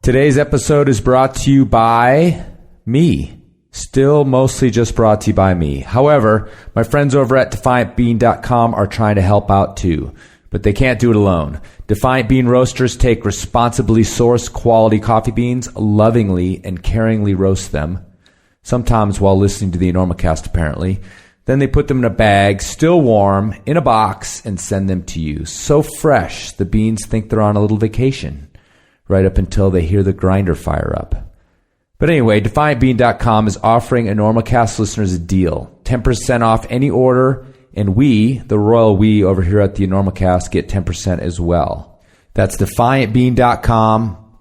Today's episode is brought to you by me. Still mostly just brought to you by me. However, my friends over at DefiantBean.com are trying to help out too, but they can't do it alone. Defiant Bean Roasters take responsibly sourced quality coffee beans, lovingly and caringly roast them, sometimes while listening to the Enormocast apparently. Then they put them in a bag, still warm, in a box, and send them to you. So fresh, the beans think they're on a little vacation, right up until they hear the grinder fire up. But anyway, DefiantBean.com is offering Enormocast listeners a deal. 10% off any order, and we, the royal we over here at the Enormocast, get 10% as well. That's DefiantBean.com.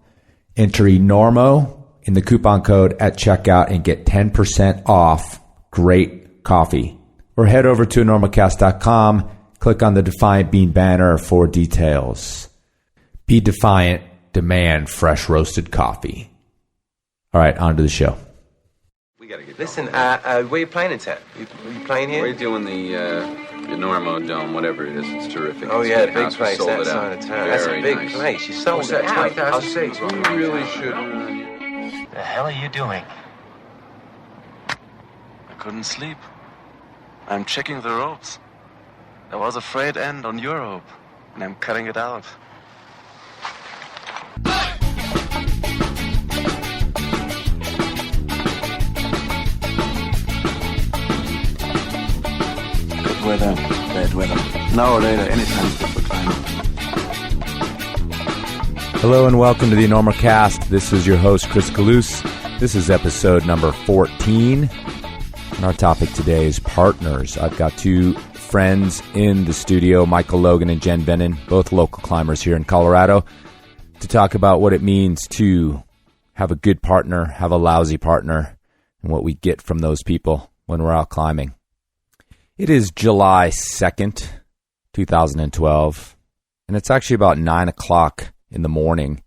Enter Enormo in the coupon code at checkout and get 10% off great coffee. Or head over to Enormocast.com, click on the Defiant Bean banner for details. Be defiant. Demand fresh roasted coffee. All right, on to the show. We gotta get Listen, where are you playing in town? You playing here? We're doing the Enormo Dome, whatever it is. It's terrific. Oh, It's yeah, a the big house. We place. sold That it out. side of town. That's a Very big nice. place. You sold What's that, it out. 20,000 I'll seats? see. We really should. The hell are you doing? I couldn't sleep. I'm checking the ropes. There was a frayed end on your rope, and I'm cutting it out. Good weather, bad weather. Now or later, anytime's good for climbing. Hello and welcome to the Enormocast. This is your host, Chris Kalous. This is episode number 14. And our topic today is partners. I've got two friends in the studio, Michael Logan and Jen Vennon, both local climbers here in Colorado, to talk about what it means to have a good partner, have a lousy partner, and what we get from those people when we're out climbing. It is July 2nd, 2012, and it's actually about 9 o'clock in the morning,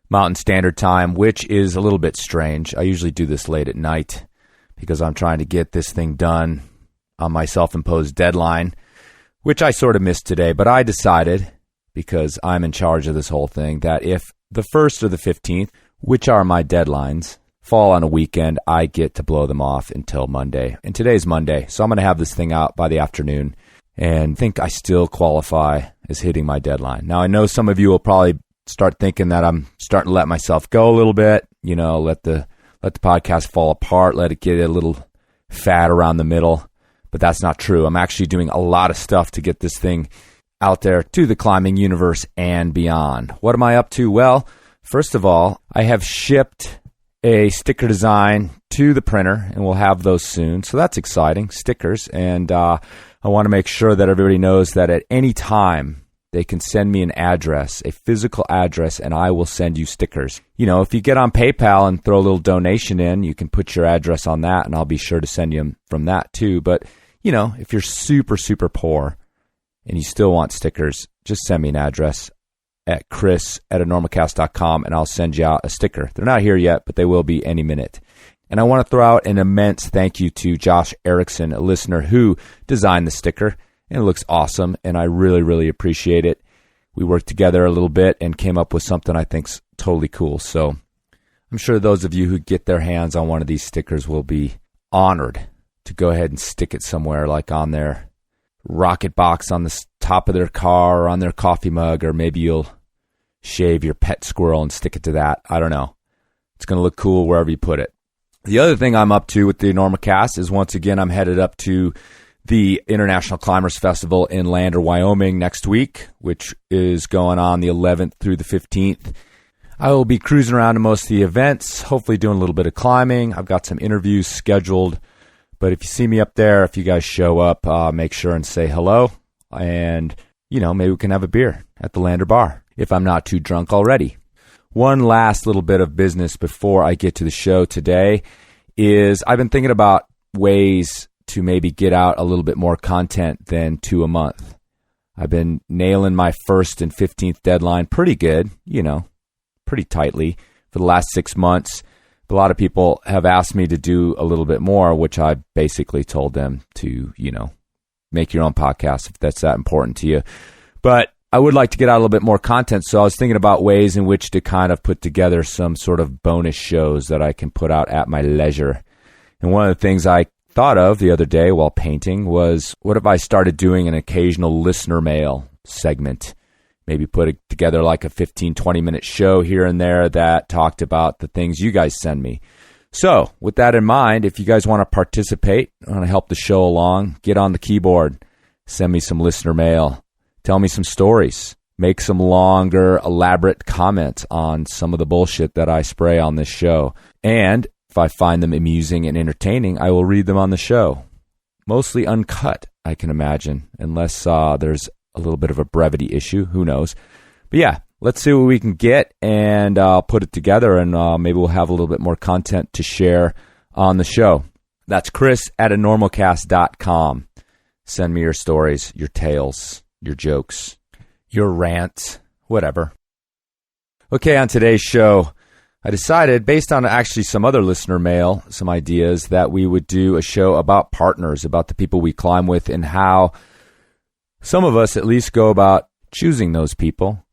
Mountain Standard Time, which is a little bit strange. I usually do this late at night because I'm trying to get this thing done on my self-imposed deadline, which I sort of missed today, but I decided, because I'm in charge of this whole thing, that if the 1st or the 15th, which are my deadlines, fall on a weekend, I get to blow them off until Monday. And today's Monday, so I'm going to have this thing out by the afternoon and think I still qualify as hitting my deadline. Now, I know some of you will probably start thinking that I'm starting to let myself go a little bit, let the podcast fall apart, let it get a little fat around the middle, but that's not true. I'm actually doing a lot of stuff to get this thing out there to the climbing universe and beyond. What am I up to? Well, first of all, I have shipped a sticker design to the printer, and we'll have those soon. So that's exciting, stickers. And I want to make sure that everybody knows that at any time they can send me an address, a physical address, and I will send you stickers. If you get on PayPal and throw a little donation in, you can put your address on that, and I'll be sure to send you them from that too. But, if you're super, super poor and you still want stickers, just send me an address at chris@enormocast.com, and I'll send you out a sticker. They're not here yet, but they will be any minute. And I want to throw out an immense thank you to Josh Erickson, a listener who designed the sticker, and it looks awesome, and I really, really appreciate it. We worked together a little bit and came up with something I think's totally cool. So I'm sure those of you who get their hands on one of these stickers will be honored to go ahead and stick it somewhere, like on their rocket box on the top of their car or on their coffee mug, or maybe you'll shave your pet squirrel and stick it to that. I don't know. It's going to look cool wherever you put it. The other thing I'm up to with the Enormocast is, once again, I'm headed up to the International Climbers Festival in Lander, Wyoming next week, which is going on the 11th through the 15th. I will be cruising around to most of the events, hopefully doing a little bit of climbing. I've got some interviews scheduled, but if you see me up there, if you guys show up, make sure and say hello, and, maybe we can have a beer at the Lander Bar if I'm not too drunk already. One last little bit of business before I get to the show today is I've been thinking about ways to maybe get out a little bit more content than 2 a month. I've been nailing my 1st and 15th deadline pretty good, pretty tightly for the last 6 months. But a lot of people have asked me to do a little bit more, which I basically told them to, make your own podcast if that's that important to you. But I would like to get out a little bit more content, so I was thinking about ways in which to kind of put together some sort of bonus shows that I can put out at my leisure. And one of the things I thought of the other day while painting was, what if I started doing an occasional listener mail segment? Maybe put together like a 15, 20-minute show here and there that talked about the things you guys send me. So, with that in mind, if you guys want to participate, want to help the show along, get on the keyboard, send me some listener mail. Tell me some stories. Make some longer, elaborate comments on some of the bullshit that I spray on this show. And if I find them amusing and entertaining, I will read them on the show. Mostly uncut, I can imagine, unless there's a little bit of a brevity issue. Who knows? But yeah, let's see what we can get, and I'll put it together, and maybe we'll have a little bit more content to share on the show. That's Chris at Enormocast.com. Send me your stories, your tales, your jokes, your rants, whatever. Okay, on today's show, I decided, based on actually some other listener mail, some ideas, that we would do a show about partners, about the people we climb with, and how some of us at least go about choosing those people.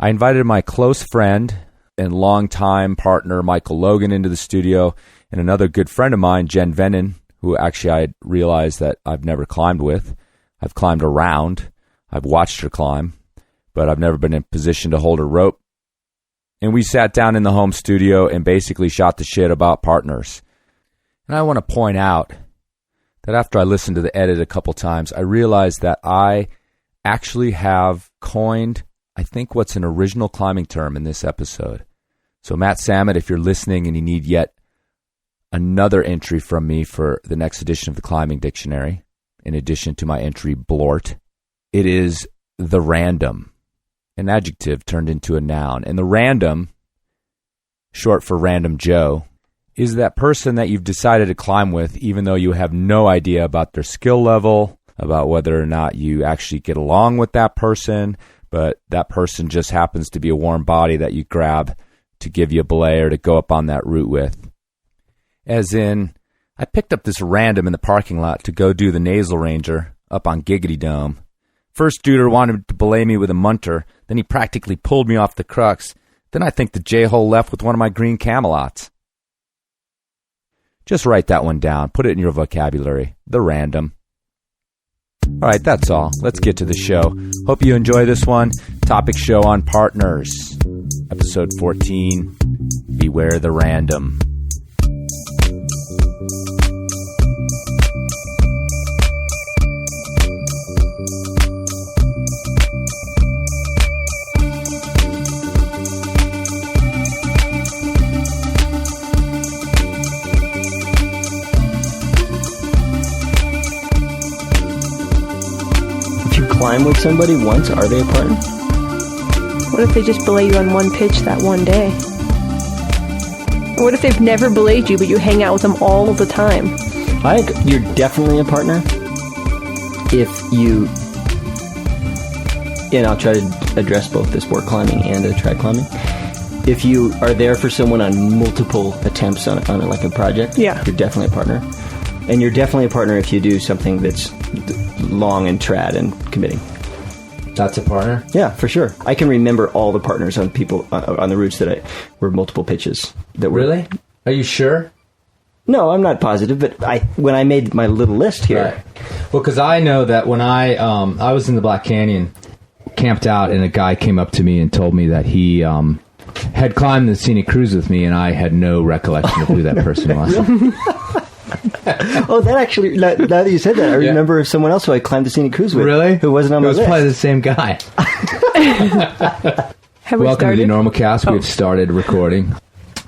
I invited my close friend and longtime partner, Michael Logan, into the studio, and another good friend of mine, Jen Vennon, who actually I realized that I've never climbed with. I've climbed around. I've watched her climb, but I've never been in position to hold her rope. And we sat down in the home studio and basically shot the shit about partners. And I want to point out that after I listened to the edit a couple times, I realized that I actually have coined, I think, what's an original climbing term in this episode. So Matt Samet, if you're listening and you need yet another entry from me for the next edition of the Climbing Dictionary, in addition to my entry blort, it is the random, an adjective turned into a noun. And the random, short for Random Joe, is that person that you've decided to climb with, even though you have no idea about their skill level, about whether or not you actually get along with that person, but that person just happens to be a warm body that you grab to give you a belay or to go up on that route with. As in, I picked up this random in the parking lot to go do the Nasal Ranger up on Giggity Dome. First duder wanted to belay me with a munter, then he practically pulled me off the crux. Then I think the J-hole left with one of my green Camelots. Just write that one down. Put it in your vocabulary. The random. All right, that's all. Let's get to the show. Hope you enjoy this one. Topic show on partners. Episode 14, Beware the Random. Climb with somebody once, are they a partner? What if they just belay you on one pitch that one day? Or what if they've never belayed you, but you hang out with them all the time? I think you're definitely a partner if you, and I'll try to address both the sport climbing and the trad climbing. If you are there for someone on multiple attempts on like a project, yeah, you're definitely a partner. And you're definitely a partner if you do something that's long and trad and committing. That's a partner? Yeah, for sure. I can remember all the partners on people on the routes that were multiple pitches. That were, really? Are you sure? No, I'm not positive, but when I made my little list here. Right. Well, because I know that when I was in the Black Canyon, camped out, and a guy came up to me and told me that he had climbed the scenic cruise with me, and I had no recollection of who that person was. Oh, that actually, now that you said that, I remember someone else who I climbed the scenic cruise with. Really? Who wasn't on my list. It was probably the same guy. Welcome to the Enormocast. We've started recording.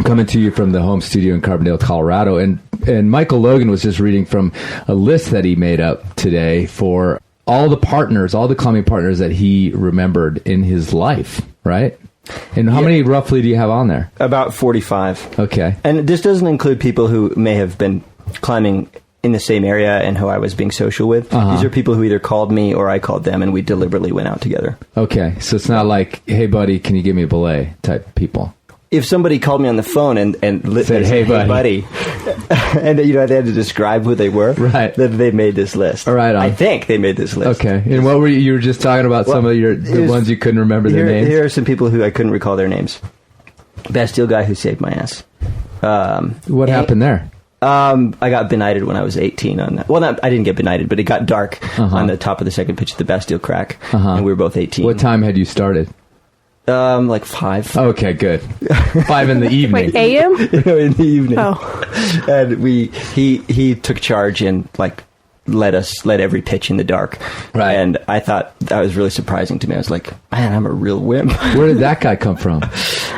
Coming to you from the home studio in Carbondale, Colorado. And Michael Logan was just reading from a list that he made up today for all the partners, all the climbing partners that he remembered in his life, right? And how many roughly do you have on there? About 45. Okay. And this doesn't include people who may have been climbing in the same area and who I was being social with. Uh-huh. These are people who either called me or I called them, and we deliberately went out together. Okay, so it's not like, hey, buddy, can you give me a belay type people? if somebody called me on the phone and said, "Hey, buddy," and they had to describe who they were, right? Then they made this list. All right, I think they made this list. Okay, and what were you were just talking about? Some of the ones you couldn't remember their names. Here are some people who I couldn't recall their names. Bastille guy who saved my ass. What happened there? I got benighted when I was 18 on that. Well, I didn't get benighted, but it got dark on the top of the second pitch of the Bastille crack, and we were both 18. What time had you started? Like 5. Okay, good. 5 in the evening. Wait, a.m.? In the evening. Oh. And he took charge and like let every pitch in the dark. Right. And I thought that was really surprising to me. I was like, man, I'm a real wimp. Where did that guy come from?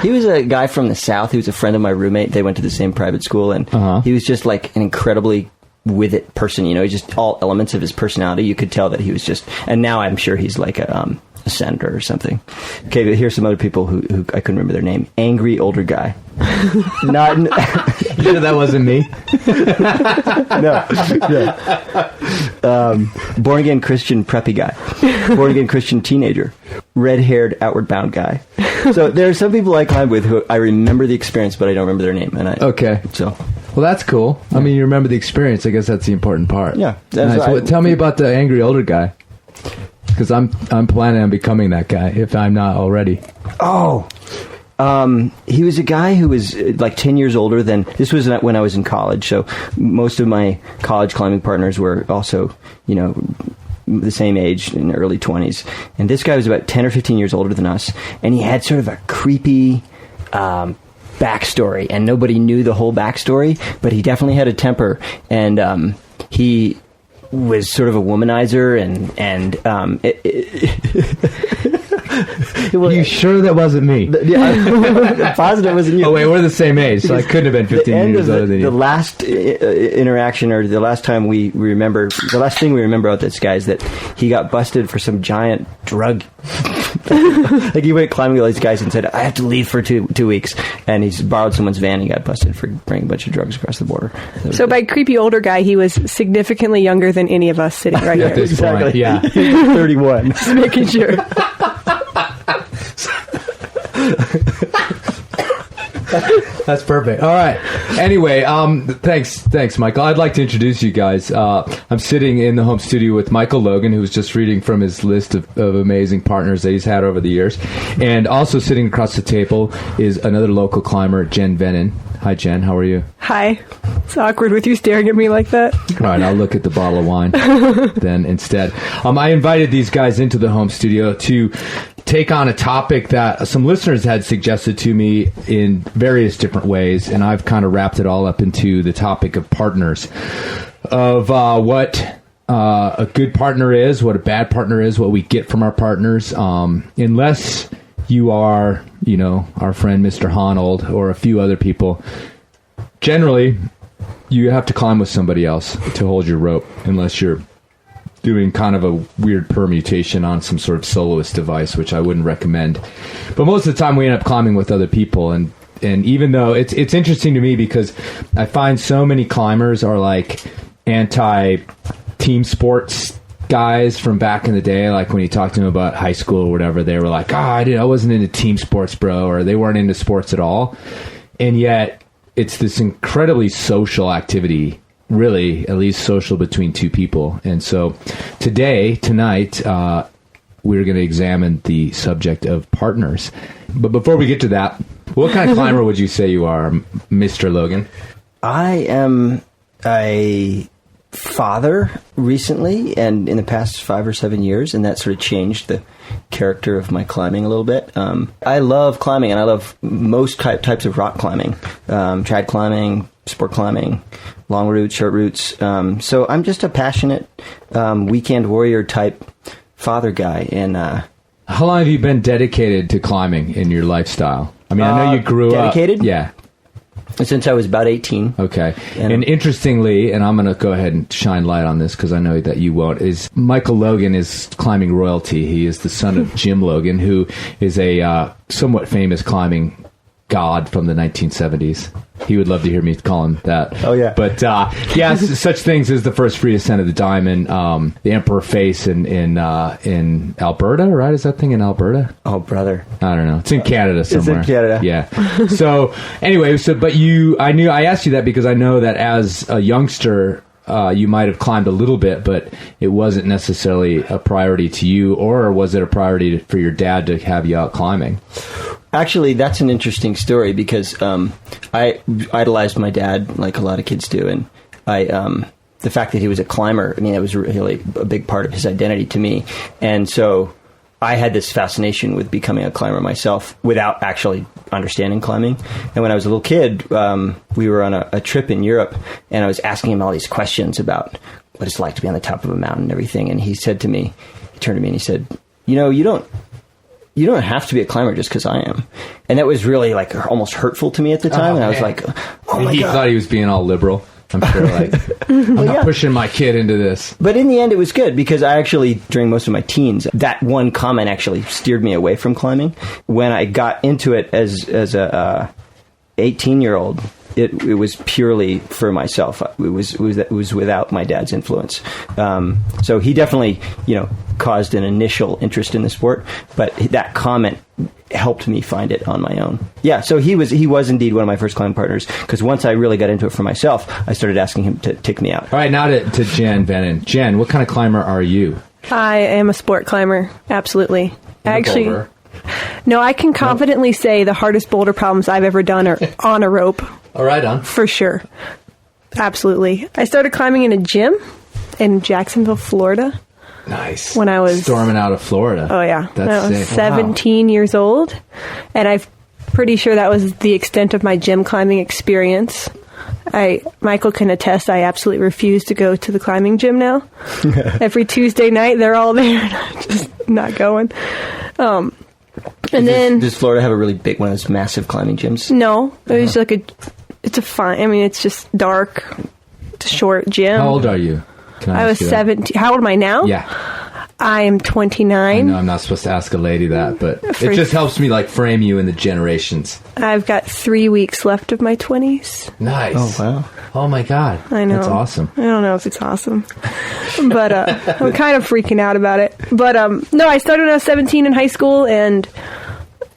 He was a guy from the South. He was a friend of my roommate. They went to the same private school, and he was just like an incredibly with it person. You know, just all elements of his personality. You could tell that he was just. And now I'm sure he's like a senator or something. Okay, but here's some other people who I couldn't remember their name. Angry older guy. Not. You sure that wasn't me? No. Born again Christian preppy guy. Born again Christian teenager. Red-haired outward bound guy. So there are some people I climb with who I remember the experience, but I don't remember their name. Okay. So. Well, that's cool. I mean, you remember the experience. I guess that's the important part. Yeah. Nice. Well, tell me about the angry older guy. Because I'm planning on becoming that guy if I'm not already. Oh, he was a guy who was like 10 years older than. This was when I was in college, so most of my college climbing partners were also, the same age, in the early 20s. And this guy was about 10 or 15 years older than us, and he had sort of a creepy backstory, and nobody knew the whole backstory, but he definitely had a temper, and he was sort of a womanizer, and Are you sure that wasn't me? I'm positive it wasn't you. Oh wait, we're the same age, so I couldn't have been 15 years older than you. The last interaction, or the last time we remember, the last thing we remember about this guy is that he got busted for some giant drug. Like he went climbing with all these guys and said, "I have to leave for two weeks," and he's borrowed someone's van. He got busted for bringing a bunch of drugs across the border. So by creepy older guy, he was significantly younger than any of us sitting right at here. this point. Yeah, 31. Just making sure. That's perfect. All right. Anyway, thanks, Michael. I'd like to introduce you guys. I'm sitting in the home studio with Michael Logan, who's just reading from his list of amazing partners that he's had over the years. And also sitting across the table is another local climber, Jen Vennon. Hi, Jen. How are you? Hi. It's awkward with you staring at me like that. All right. I'll look at the bottle of wine then instead. I invited these guys into the home studio to take on a topic that some listeners had suggested to me in various different ways, and I've kind of wrapped it all up into the topic of partners, of what a good partner is, what a bad partner is, what we get from our partners, unless you are, our friend Mr. Honold or a few other people. Generally, you have to climb with somebody else to hold your rope, unless you're doing kind of a weird permutation on some sort of soloist device, which I wouldn't recommend. But most of the time we end up climbing with other people, and even though it's interesting to me because I find so many climbers are like anti-team sports guys from back in the day. Like when you talk to them about high school or whatever, they were like, I wasn't into team sports, bro, or they weren't into sports at all. And yet it's this incredibly social activity, really, at least social between two people. And so tonight, we're going to examine the subject of partners. But before we get to that, what kind of climber would you say you are, Mr. Logan? I am a father recently, and in the past 5 or 7 years, and that sort of changed the character of my climbing a little bit. I love climbing, and I love most types of rock climbing, trad climbing, sport climbing, long routes, short routes. So I'm just a passionate weekend warrior type father guy. And how long have you been dedicated to climbing in your lifestyle? I mean, I know you grew dedicated? up. Yeah. Since I was about 18. Okay. And interestingly, and I'm going to go ahead and shine light on this because I know that you won't, is Michael Logan is climbing royalty. He is the son of Jim Logan, who is a somewhat famous climbing god from the 1970s. He would love to hear me call him that. Oh, yeah. But such things as the first free ascent of the diamond, the Emperor Face in Alberta, right? Is that thing in Alberta? Oh, brother. I don't know. It's in Canada somewhere. It's in Canada. Yeah. So anyway, but I asked you that because I know that as a youngster, you might have climbed a little bit, but it wasn't necessarily a priority to you, or was it a priority for your dad to have you out climbing? Actually, that's an interesting story because I idolized my dad like a lot of kids do, and the fact that he was a climber, I mean, it was really a big part of his identity to me, and so I had this fascination with becoming a climber myself without actually understanding climbing. And when I was a little kid, we were on a trip in Europe, and I was asking him all these questions about what it's like to be on the top of a mountain and everything. And he turned to me and he said, you don't have to be a climber just because I am. And that was really like almost hurtful to me at the time. And I was like, oh my God. He thought he was being all liberal. I'm sure, I'm not pushing my kid into this. But in the end, it was good because I actually, during most of my teens, that one comment actually steered me away from climbing. When I got into it as a 18-year-old, it was purely for myself. It was without my dad's influence. So he definitely, caused an initial interest in the sport, but that comment helped me find it on my own. Yeah, so he was indeed one of my first climbing partners, because once I really got into it for myself, I started asking him to take me out. All right, now to Jen Vennon. Jen, what kind of climber are you? I am a sport climber, absolutely. Actually, no, I can confidently say the hardest boulder problems I've ever done are on a rope. All right, on. For sure. Absolutely. I started climbing in a gym in Jacksonville, Florida. Nice. When I was storming out of Florida. Oh yeah. That's I was 17 years old, and I'm pretty sure that was the extent of my gym climbing experience. Michael can attest, I absolutely refuse to go to the climbing gym now. Every Tuesday night they're all there and I'm just not going. Does Florida have a really big one of those massive climbing gyms? No. It was it's just dark, short gym. How old are you? I was 17. How old am I now? Yeah. I am 29. I know I'm not supposed to ask a lady that, but it just helps me frame you in the generations. I've got 3 weeks left of my 20s. Nice. Oh, wow. Oh, my God. I know. That's awesome. I don't know if it's awesome, but I'm kind of freaking out about it. But no, I started when I was 17 in high school, and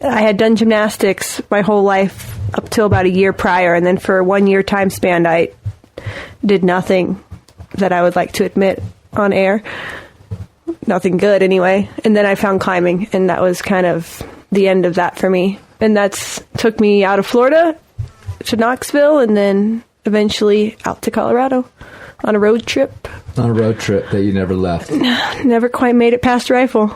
I had done gymnastics my whole life up till about a year prior, and then for a 1 year time span, I did nothing that I would like to admit on air. Nothing good, anyway. And then I found climbing, and that was kind of the end of that for me. And that's took me out of Florida to Knoxville, and then eventually out to Colorado on a road trip. On a road trip that you never left. Never quite made it past Rifle.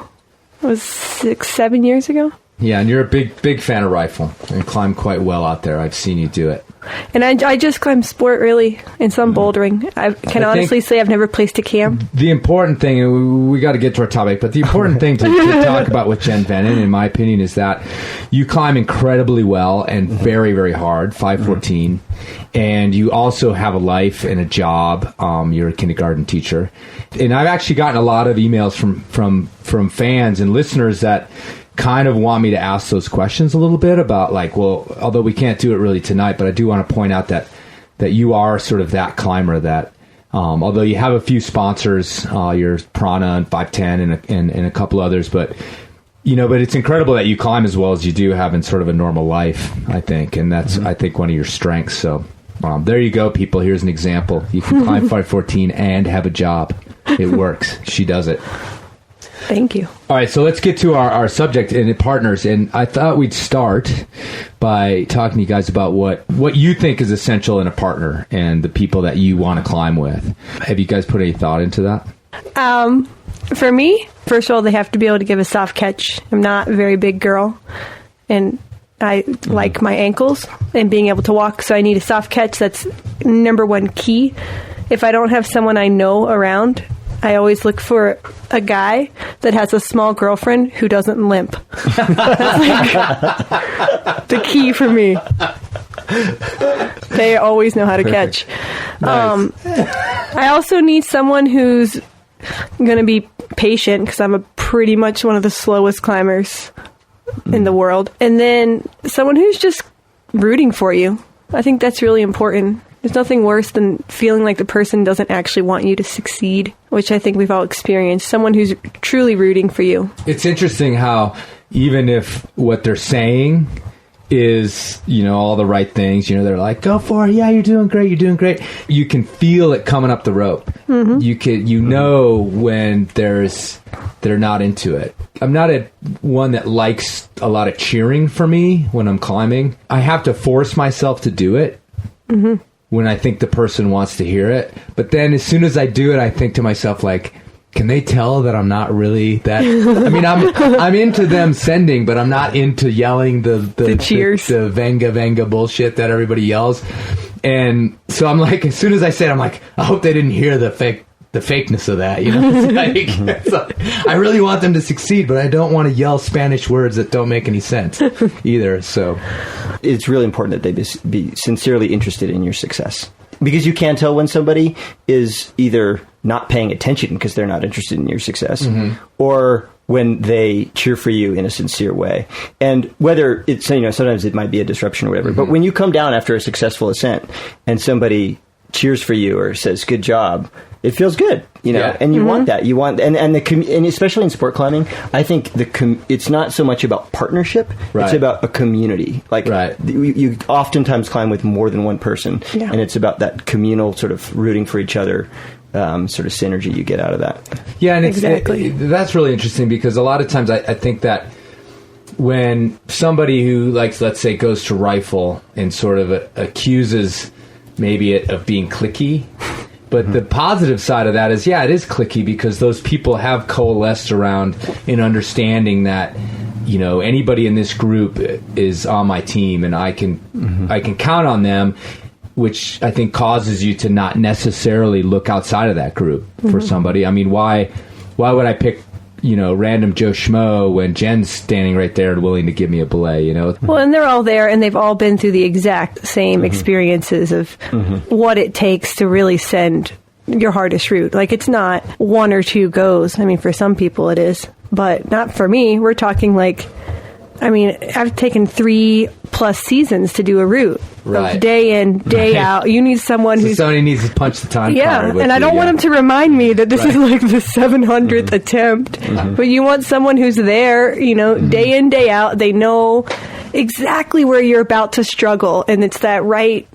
It was 6-7 years ago. Yeah, and you're a big fan of Rifle and climb quite well out there. I've seen you do it. And I just climb sport, really, and some bouldering. I can honestly say I've never placed a camp. The important thing, and we got to get to our topic, but the important thing to talk about with Jen Vennon, in my opinion, is that you climb incredibly well and very, very hard, 514, and you also have a life and a job. You're a kindergarten teacher. And I've actually gotten a lot of emails from fans and listeners that kind of want me to ask those questions a little bit about although we can't do it really tonight, but I do want to point out that you are sort of that climber that, although you have a few sponsors, you're Prana and 510 and a couple others, but it's incredible that you climb as well as you do having sort of a normal life, I think. And that's, I think, one of your strengths. So there you go, people. Here's an example. You can climb 514 and have a job. It works. She does it. Thank you. All right, so let's get to our subject and partners. And I thought we'd start by talking to you guys about what you think is essential in a partner and the people that you want to climb with. Have you guys put any thought into that? For me, first of all, they have to be able to give a soft catch. I'm not a very big girl, and I like my ankles and being able to walk, so I need a soft catch. That's number one key. If I don't have someone I know around, I always look for a guy that has a small girlfriend who doesn't limp. That's the key for me. They always know how to catch. Nice. I also need someone who's going to be patient, because I'm pretty much one of the slowest climbers in the world. And then someone who's just rooting for you. I think that's really important. There's nothing worse than feeling like the person doesn't actually want you to succeed, which I think we've all experienced. Someone who's truly rooting for you. It's interesting how even if what they're saying is, all the right things, they're like, go for it. Yeah, you're doing great. You're doing great. You can feel it coming up the rope. Mm-hmm. When they're not into it. I'm not one that likes a lot of cheering for me when I'm climbing. I have to force myself to do it. Mm-hmm. When I think the person wants to hear it. But then as soon as I do it, I think to myself, like, can they tell that I'm not really that? I mean, I'm into them sending, but I'm not into yelling the cheers, the venga bullshit that everybody yells. And so I'm like, as soon as I say it, I'm like, I hope they didn't hear the fakeness of that. It's like, I really want them to succeed, but I don't want to yell Spanish words that don't make any sense either. So it's really important that they be sincerely interested in your success, because you can tell when somebody is either not paying attention because they're not interested in your success, mm-hmm. or when they cheer for you in a sincere way. And whether it's, sometimes it might be a disruption or whatever, mm-hmm. but when you come down after a successful ascent and somebody cheers for you or says good job, it feels good, Yeah. and you mm-hmm. want that. You want, and especially in sport climbing, I think it's not so much about partnership, right. It's about a community. Like, right. You oftentimes climb with more than one person, yeah. and it's about that communal sort of rooting for each other, sort of synergy you get out of that. Yeah, and exactly. That's really interesting, because a lot of times I think that when somebody who, like, let's say, goes to rifle and sort of accuses maybe it of being cliquey, but mm-hmm. the positive side of that is, it is cliquey, because those people have coalesced around an understanding that, anybody in this group is on my team, and I can count on them, which I think causes you to not necessarily look outside of that group mm-hmm. for somebody. I mean, why would I pick, random Joe Schmo when Jen's standing right there and willing to give me a belay, Well, and they're all there, and they've all been through the exact same mm-hmm. experiences of mm-hmm. what it takes to really send your hardest route. Like, it's not one or two goes. I mean, for some people it is, but not for me. We're talking like, I've taken 3+ seasons to do a route. Right. Day in, day out. You need someone who's... somebody needs to punch the time card. Yeah, and I don't want them to remind me that this is like the 700th mm-hmm. attempt. Mm-hmm. But you want someone who's there, mm-hmm. day in, day out. They know exactly where you're about to struggle, and it's that right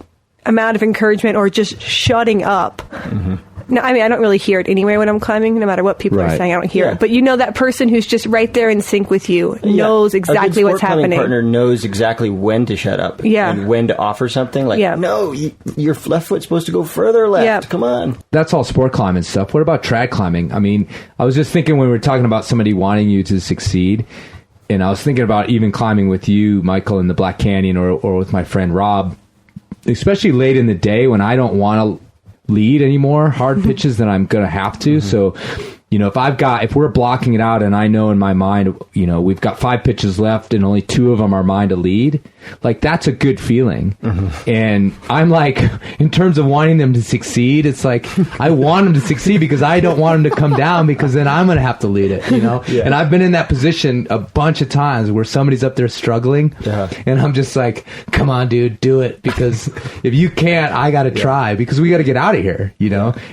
amount of encouragement or just shutting up. Mm-hmm. No, I don't really hear it anyway when I'm climbing, no matter what people are saying. I don't hear it. But that person who's just right there in sync with you knows exactly what's happening. A partner knows exactly when to shut up and when to offer something. Like, no, your left foot's supposed to go further left. Yeah. Come on. That's all sport climbing stuff. What about trad climbing? I was just thinking when we were talking about somebody wanting you to succeed, and I was thinking about even climbing with you, Michael, in the Black Canyon, or with my friend Rob, especially late in the day when I don't want to lead anymore hard pitches than I'm gonna have to. Mm-hmm. So if we're blocking it out and I know in my mind we've got 5 pitches left and only 2 of them are mine to lead, like, that's a good feeling. Mm-hmm. And I'm like, in terms of wanting them to succeed, it's like I want them to succeed because I don't want them to come down, because then I'm gonna have to lead it. Yeah. And I've been in that position a bunch of times where somebody's up there struggling, and I'm just like, come on, dude, do it, because if you can't, I gotta try, because we gotta get out of here.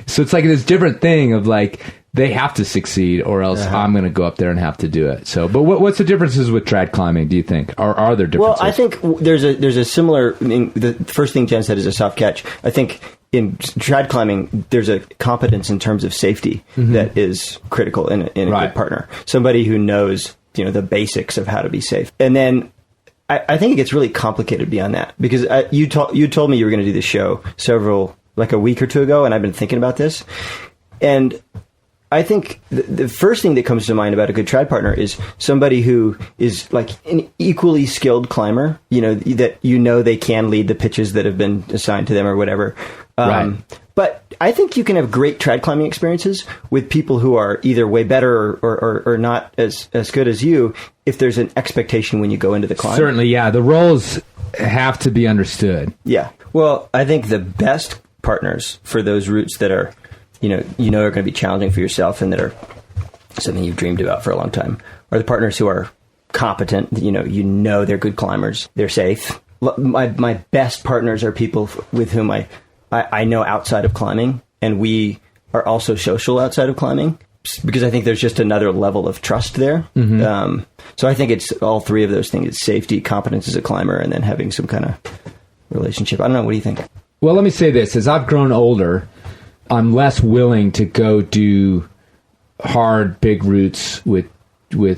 So it's like this different thing of like, they have to succeed, or else I'm going to go up there and have to do it. So, but what's the differences with trad climbing, do you think? Or are there differences? Well, I think there's a similar... the first thing Jen said is a soft catch. I think in trad climbing, there's a competence in terms of safety mm-hmm. that is critical in a good partner. Somebody who knows, the basics of how to be safe. And then I think it gets really complicated beyond that, because you told me you were going to do this show a week or two ago, and I've been thinking about this. And I think the first thing that comes to mind about a good trad partner is somebody who is like an equally skilled climber, that they can lead the pitches that have been assigned to them or whatever. But I think you can have great trad climbing experiences with people who are either way better or not as good as you, if there's an expectation when you go into the climb. Certainly, yeah. The roles have to be understood. Yeah. Well, I think the best partners for those routes that are are going to be challenging for yourself and that are something you've dreamed about for a long time, are the partners who are competent. They're good climbers. They're safe. my best partners are people with whom I know outside of climbing, and we are also social outside of climbing, because I think there's just another level of trust there. So I think it's all three of those things. It's safety, competence as a climber, and then having some kind of relationship. I don't know. What do you think? Well, let me say this. As I've grown older, I'm less willing to go do hard, big routes with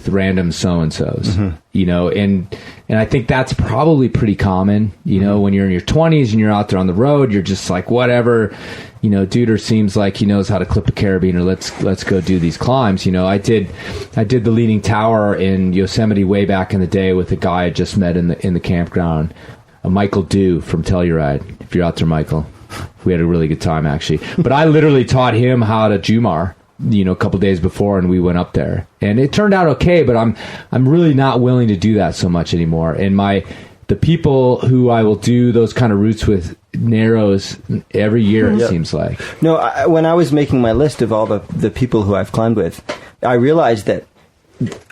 random so-and-sos, you know, and I think that's probably pretty common, you know, when you're in your 20s and you're out there on the road, you're just like, whatever, you know, Duder seems like he knows how to clip a carabiner. Let's go do these climbs. You know, I did the Leaning Tower in Yosemite way back in the day with a guy I just met in the campground, Michael Dew from Telluride. If you're out there, Michael, we had a really good time actually. But I literally taught him how to Jumar, you know, a couple days before, and we went up there, and it turned out okay. But I'm really not willing to do that so much anymore. And the people who I will do those kind of routes with narrows every year, it seems like. No, when I was making my list of all the people who I've climbed with, I realized that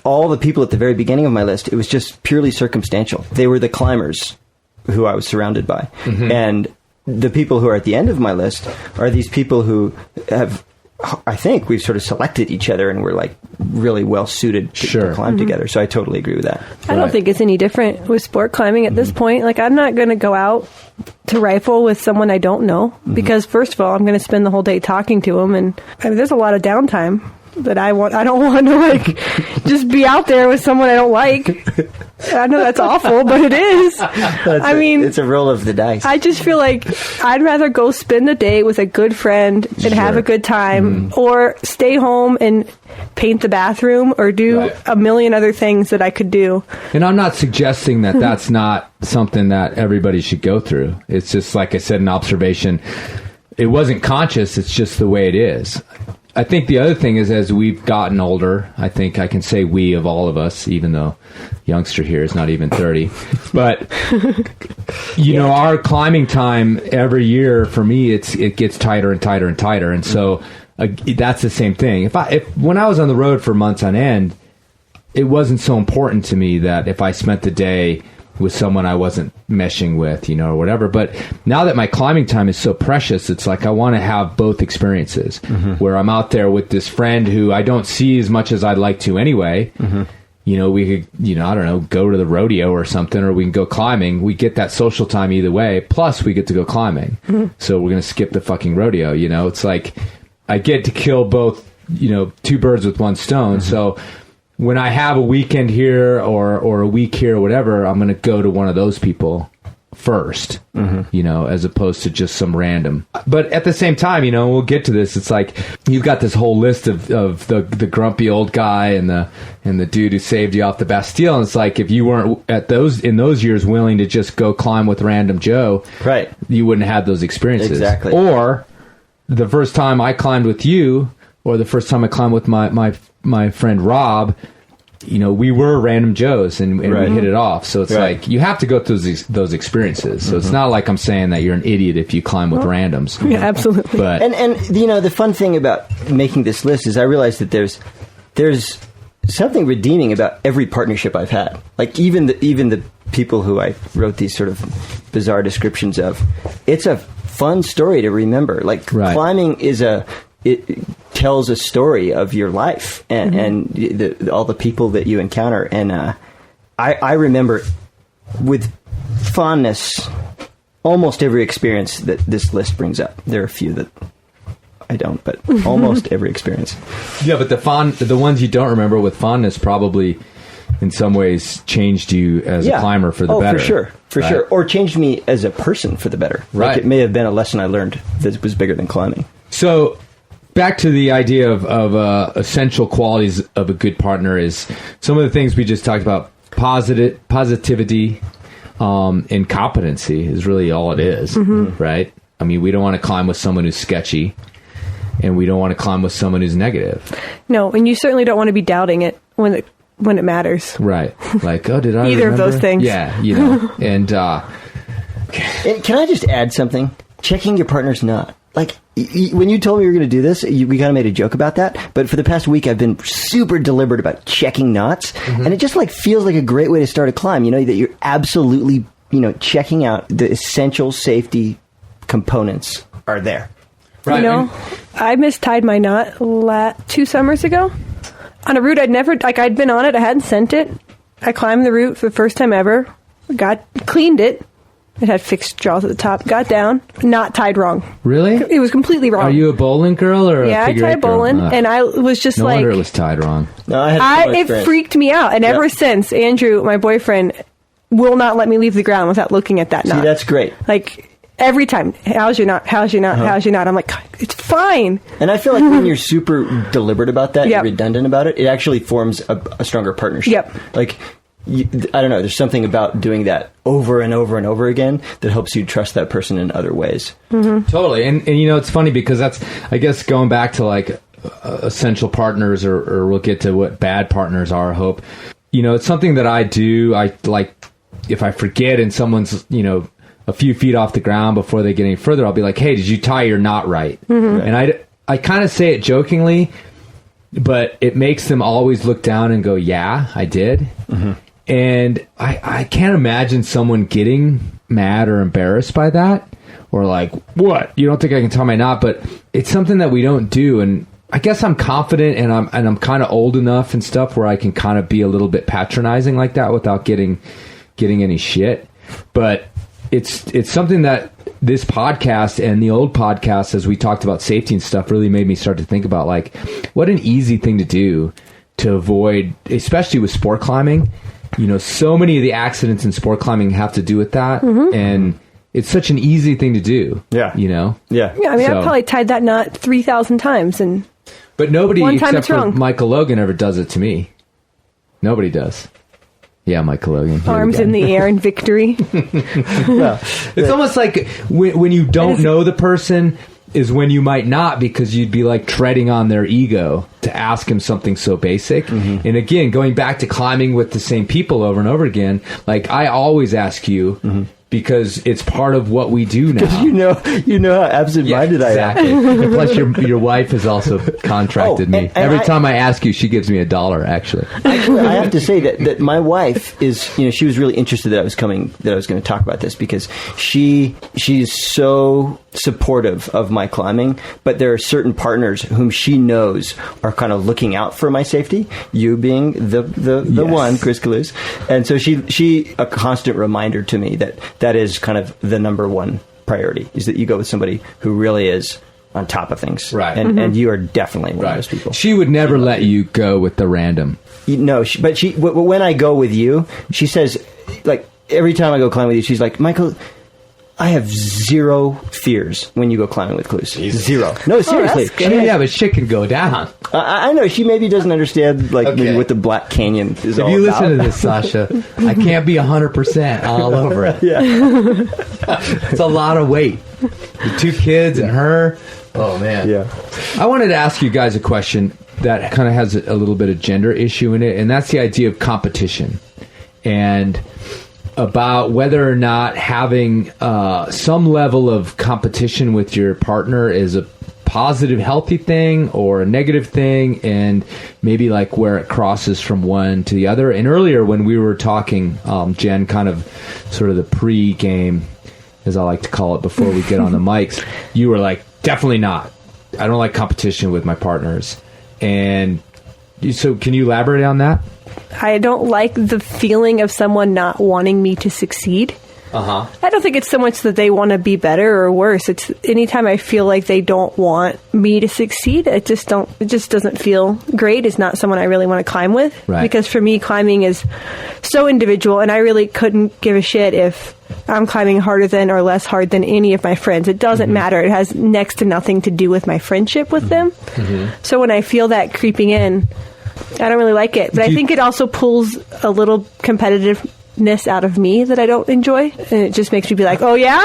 all the people at the very beginning of my list, it was just purely circumstantial. They were the climbers who I was surrounded by, and the people who are at the end of my list are these people who have, I think we've sort of selected each other and we're like really well suited to climb together. So I totally agree with that. I don't think it's any different with sport climbing at this point. Like, I'm not going to go out to rifle with someone I don't know because, first of all, I'm going to spend the whole day talking to them, and I mean, there's a lot of downtime that I don't want to like just be out there with someone I don't like. I know that's awful, but it is. It's a roll of the dice. I just feel like I'd rather go spend a day with a good friend and have a good time, or stay home and paint the bathroom, or do a million other things that I could do. And I'm not suggesting that that's not something that everybody should go through. It's just, like I said, an observation. It wasn't conscious. It's just the way it is. I think the other thing is, as we've gotten older, I think I can say we of all of us, even though youngster here is not even 30. But, you know, our climbing time every year, for me, it gets tighter and tighter and tighter. And so that's the same thing. When I was on the road for months on end, it wasn't so important to me that if I spent the day with someone I wasn't meshing with, you know, or whatever. But now that my climbing time is so precious, it's like I want to have both experiences, where I'm out there with this friend who I don't see as much as I'd like to anyway. You know, we could, you know, I don't know, go to the rodeo or something, or we can go climbing. We get that social time either way, plus we get to go climbing. So we're going to skip the fucking rodeo, you know. It's like I get to kill both, you know, two birds with one stone. So when I have a weekend here or a week here or whatever, I'm going to go to one of those people first, you know, as opposed to just some random. But at the same time, you know, we'll get to this. It's like you've got this whole list of the grumpy old guy and the dude who saved you off the Bastille. And it's like, if you weren't in those years willing to just go climb with random Joe, right, you wouldn't have those experiences. Exactly. Or the first time I climbed with you, or the first time I climbed with my friend Rob, you know, we were random Joes and we hit it off. So it's like you have to go through those experiences. So it's not like I'm saying that you're an idiot if you climb with randoms. Yeah, absolutely. But and you know, the fun thing about making this list is I realized that there's something redeeming about every partnership I've had. Like even the people who I wrote these sort of bizarre descriptions of, it's a fun story to remember. Like climbing is it tells a story of your life and all the people that you encounter. And I remember with fondness almost every experience that this list brings up. There are a few that I don't, but almost every experience. Yeah, but the ones you don't remember with fondness probably in some ways changed you as a climber for the better. For sure. Or changed me as a person for the better. Right. Like it may have been a lesson I learned that was bigger than climbing. So back to the idea of essential qualities of a good partner is some of the things we just talked about. Positivity and competency is really all it is, right? I mean, we don't want to climb with someone who's sketchy, and we don't want to climb with someone who's negative. No, and you certainly don't want to be doubting it when it matters. Right. Like, oh, did I either remember? Of those things. Yeah, you know. And can I just add something? Checking your partner's knot. Like, when you told me we were going to do this, we kind of made a joke about that. But for the past week, I've been super deliberate about checking knots. And it just, like, feels like a great way to start a climb. You know, that you're absolutely checking out the essential safety components are there. Right. I mistied my knot 2 summers ago on a route I'd been on it. I hadn't sent it. I climbed the route for the first time ever. Cleaned it. It had fixed jaws at the top. Got down. Knot tied wrong. Really? It was completely wrong. Are you a bowling girl or a I figure tied eight girl? bowling, and I was just no like... wonder it was tied wrong. No, it freaked me out. And ever since, Andrew, my boyfriend, will not let me leave the ground without looking at that knot. See, that's great. Like, every time, how's your knot? How's your knot? How's your knot? I'm like, it's fine. And I feel like when you're super deliberate about that, Yep. and redundant about it, it actually forms a stronger partnership. Yep. Like, I don't know, there's something about doing that over and over and over again that helps you trust that person in other ways. Mm-hmm. Totally. And it's funny because that's, I guess, going back to like essential partners, or we'll get to what bad partners are, I hope. It's something that I do. I like, if I forget and someone's, a few feet off the ground before they get any further, I'll be like, hey, did you tie your knot right? Mm-hmm. And I kind of say it jokingly, but it makes them always look down and go, yeah, I did. Mm-hmm. And I can't imagine someone getting mad or embarrassed by that, or like, what? You don't think I can tie my knot? But it's something that we don't do. And I guess I'm confident, and I'm kind of old enough and stuff where I can kind of be a little bit patronizing like that without getting any shit. But it's something that this podcast and the old podcast, as we talked about safety and stuff, really made me start to think about, like, what an easy thing to do to avoid, especially with sport climbing. So many of the accidents in sport climbing have to do with that. Mm-hmm. And it's such an easy thing to do. Yeah. Yeah. Yeah, I mean, I've probably tied that knot 3,000 times. But nobody except for wrong. Michael Logan ever does it to me. Nobody does. Yeah, Michael Logan. Arms in the air in victory. Well, it's almost like when you don't know the person is when you might not, because you'd be like treading on their ego to ask him something so basic. Mm-hmm. And again, going back to climbing with the same people over and over again, like I always ask you, mm-hmm. because it's part of what we do now. Because you know how absent-minded exactly. I am. And plus, your wife has also contracted me. Every time I ask you, she gives me $1. Actually, I have to say that my wife is, she was really interested that I was going to talk about this, because she's so supportive of my climbing, but there are certain partners whom she knows are kind of looking out for my safety. You being the yes. one, Chris Kalous, and so she a constant reminder to me that is kind of the number one priority, is that you go with somebody who really is on top of things, right? And, mm-hmm. and you are definitely one of those people. She would never let you go with the random. No, but when I go with you, she says, like, every time I go climbing with you, she's like, Michael, I have zero fears when you go climbing with Kalous. Zero. No, seriously. But shit can go down. I know. She maybe doesn't understand, like, maybe what the Black Canyon is all about. If you listen to this, Sasha, I can't be 100% all over it. Yeah. It's a lot of weight. The 2 kids and her. Oh, man. Yeah. I wanted to ask you guys a question that kind of has a little bit of gender issue in it, and that's the idea of competition. And about whether or not having some level of competition with your partner is a positive, healthy thing or a negative thing, and maybe like where it crosses from one to the other. And earlier when we were talking, Jen, kind of sort of the pre-game, as I like to call it, before we get on the mics, you were like, definitely not. I don't like competition with my partners. And so can you elaborate on that? I don't like the feeling of someone not wanting me to succeed. Uh-huh. I don't think it's so much that they want to be better or worse. It's anytime I feel like they don't want me to succeed, it just doesn't feel great. It's not someone I really want to climb with. Right. Because for me, climbing is so individual, and I really couldn't give a shit if I'm climbing harder than or less hard than any of my friends. It doesn't mm-hmm. matter. It has next to nothing to do with my friendship with them. Mm-hmm. So when I feel that creeping in, I don't really like it. But I think it also pulls a little competitiveness out of me that I don't enjoy. And it just makes me be like, oh, yeah?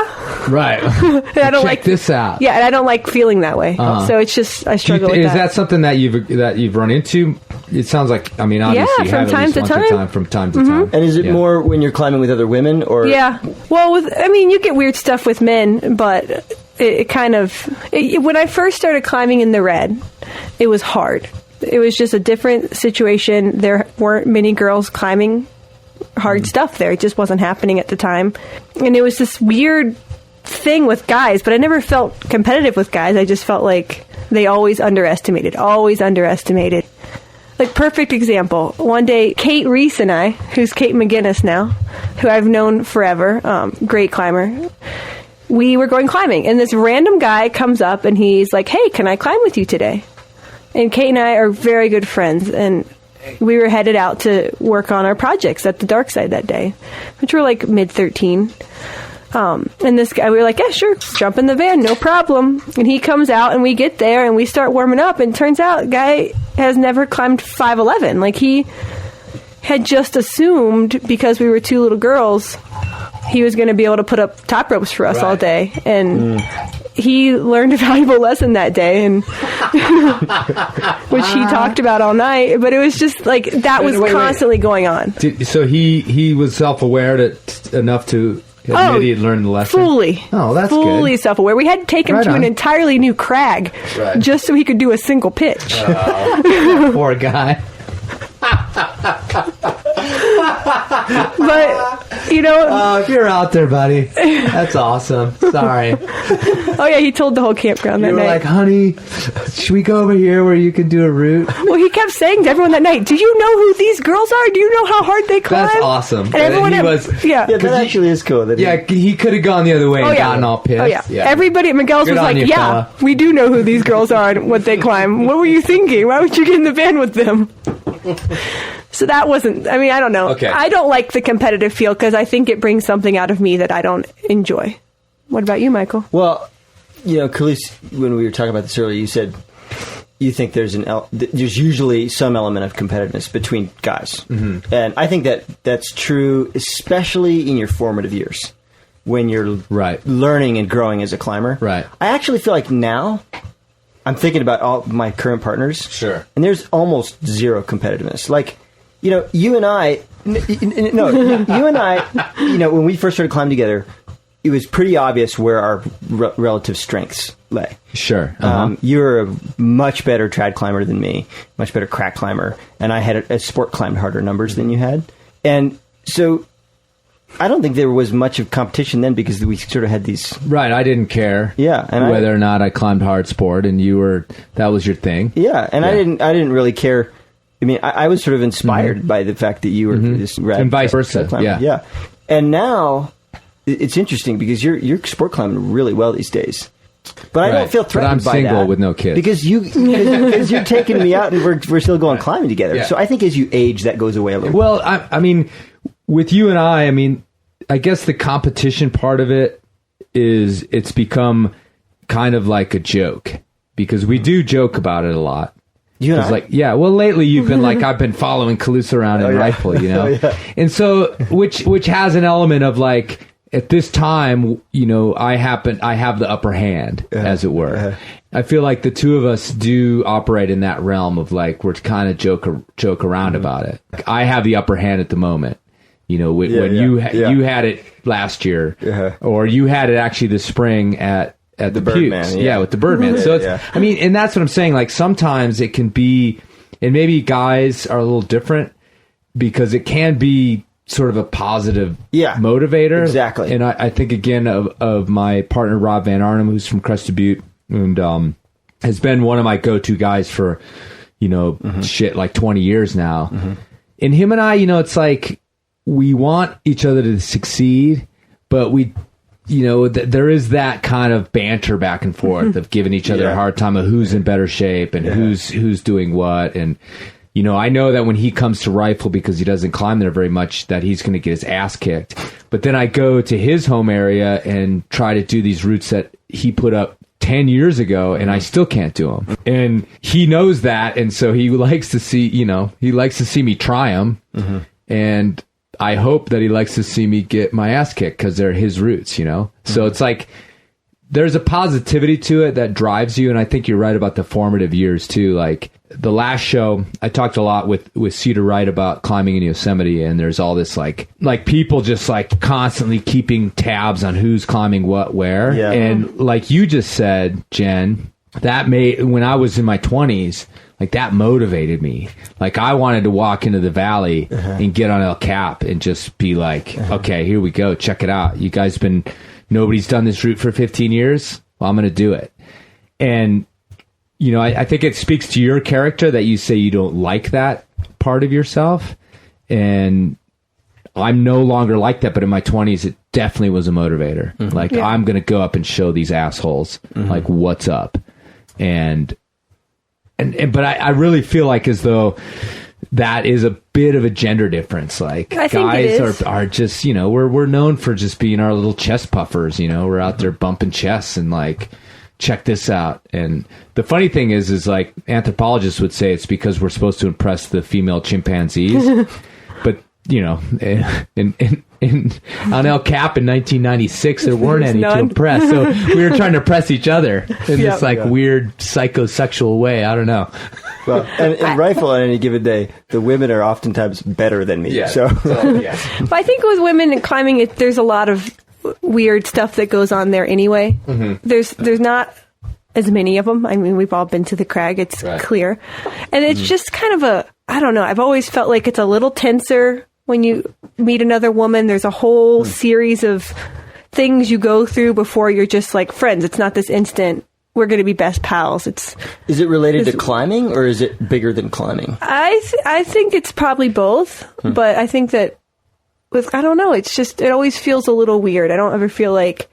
Right. And I don't Check this out. Yeah, and I don't like feeling that way. So it's just, I struggle with that. Is that something that you've run into? It sounds like, I mean, obviously you have from at least time to time. From time to mm-hmm. time. And is it more when you're climbing with other women, or? Yeah. Well, you get weird stuff with men, but it kind of, when I first started climbing in the red, it was hard. It was just a different situation. There weren't many girls climbing hard stuff there. It just wasn't happening at the time. And it was this weird thing with guys, but I never felt competitive with guys. I just felt like they always underestimated. Like, perfect example. One day, Kate Reese and I, who's Kate McGinnis now, who I've known forever, great climber, we were going climbing, and this random guy comes up, and he's like, hey, can I climb with you today? And Kate and I are very good friends, and we were headed out to work on our projects at the dark side that day, which were like mid-13. And this guy, we were like, yeah, sure, jump in the van, no problem. And he comes out, and we get there, and we start warming up, and turns out the guy has never climbed 5'11". Like, he had just assumed, because we were two little girls, he was going to be able to put up top ropes for us all day. And he learned a valuable lesson that day, and which he talked about all night. But it was just like, that was constantly going on. So he was self-aware enough to admit he had learned the lesson? Fully. Oh, that's fully good. Self-aware. We had to take him to an entirely new crag just so he could do a single pitch. Poor guy. But, you know... if you're out there, buddy, that's awesome. Sorry. Oh, yeah, he told the whole campground that You were night. like, honey, should we go over here where you can do a route? Well, he kept saying to everyone that night, do you know who these girls are? Do you know how hard they climb? That's awesome. And everyone... Yeah, that actually is cool. That he could have gone the other way and gotten all pissed. Oh, yeah. Everybody at Miguel's Good was on like, you, fella. we do know who these girls are and what they climb. What were you thinking? Why would you get in the van with them? So that wasn't, I mean, I don't know. Okay. I don't like the competitive feel because I think it brings something out of me that I don't enjoy. What about you, Michael? Well, you know, Khalees, when we were talking about this earlier, you said you think there's usually some element of competitiveness between guys. Mm-hmm. And I think that's true, especially in your formative years when you're learning and growing as a climber. Right. I actually feel like now I'm thinking about all my current partners. Sure. And there's almost zero competitiveness. Like, you know, you and I, you know, when we first started climbing together, it was pretty obvious where our relative strengths lay. Sure. You're a much better trad climber than me, much better crack climber, and I had a sport climbed harder numbers than you had. And so I don't think there was much of competition then because we sort of had these... Right, I didn't care whether or not I climbed hard sport, and that was your thing. Yeah, and I didn't really care. I mean, I was sort of inspired by the fact that you were this rad and vice versa. Yeah. And now it's interesting because you're sport climbing really well these days. But I don't feel threatened by that. But I'm single with no kids. Because you're taking me out and we're still going climbing together. Yeah. So I think as you age, that goes away a little. Well, I mean, with you and I mean, I guess the competition part of it is it's become kind of like a joke because we do joke about it a lot. You and I? Like, yeah, well, lately you've been like, I've been following Calusa around in rifle, you know? And so, which has an element of like, at this time, you know, I have the upper hand, as it were. I feel like the two of us do operate in that realm of like, we're kind of joke around about it. Like, I have the upper hand at the moment. You know, when you had it last year, or you had it actually this spring at the Birdman, with the Birdman. So it's, I mean, and that's what I'm saying. Like sometimes it can be, and maybe guys are a little different because it can be sort of a positive motivator. Exactly. And I think again of my partner Rob Van Arnhem, who's from Crested Butte, and has been one of my go-to guys for, you know, like 20 years now. Mm-hmm. And him and I, you know, it's like we want each other to succeed, but we, you know, there is that kind of banter back and forth of giving each other a hard time of who's in better shape and who's doing what. And, you know, I know that when he comes to rifle, because he doesn't climb there very much, that he's going to get his ass kicked. But then I go to his home area and try to do these routes that he put up 10 years ago, and I still can't do them. And he knows that, and so he likes to see, you know, me try them. Mm-hmm. And I hope that he likes to see me get my ass kicked because they're his routes, you know? Mm-hmm. So it's like, there's a positivity to it that drives you. And I think you're right about the formative years too. Like the last show, I talked a lot with Cedar Wright about climbing in Yosemite. And there's all this like people just like constantly keeping tabs on who's climbing what, where. Yeah. And like you just said, Jen, when I was in my 20s, like that motivated me. Like I wanted to walk into the valley and get on El Cap and just be like, okay, here we go. Check it out. You guys nobody's done this route for 15 years. Well, I'm going to do it. And, you know, I think it speaks to your character that you say you don't like that part of yourself. And I'm no longer like that, but in my 20s, it definitely was a motivator. Like, I'm going to go up and show these assholes, like, what's up. But I really feel like as though that is a bit of a gender difference. Like, guys are just, you know, we're known for just being our little chest puffers, you know, we're out there bumping chests and like, check this out. And the funny thing is like anthropologists would say it's because we're supposed to impress the female chimpanzees. But, you know, on El Cap in 1996, there weren't any to impress. So we were trying to impress each other in this weird psychosexual way. I don't know. Well, and rifle on any given day, the women are oftentimes better than me. Yeah. So But I think with women and climbing, there's a lot of weird stuff that goes on there anyway. There's not as many of them. I mean, we've all been to the crag. It's clear. And it's just kind of I don't know. I've always felt like it's a little tenser when you meet another woman. There's a whole series of things you go through before you're just like friends. It's not this instant, we're going to be best pals. Is it related to climbing or is it bigger than climbing? I think it's probably both, but I think that I don't know. It's just, it always feels a little weird. I don't ever feel like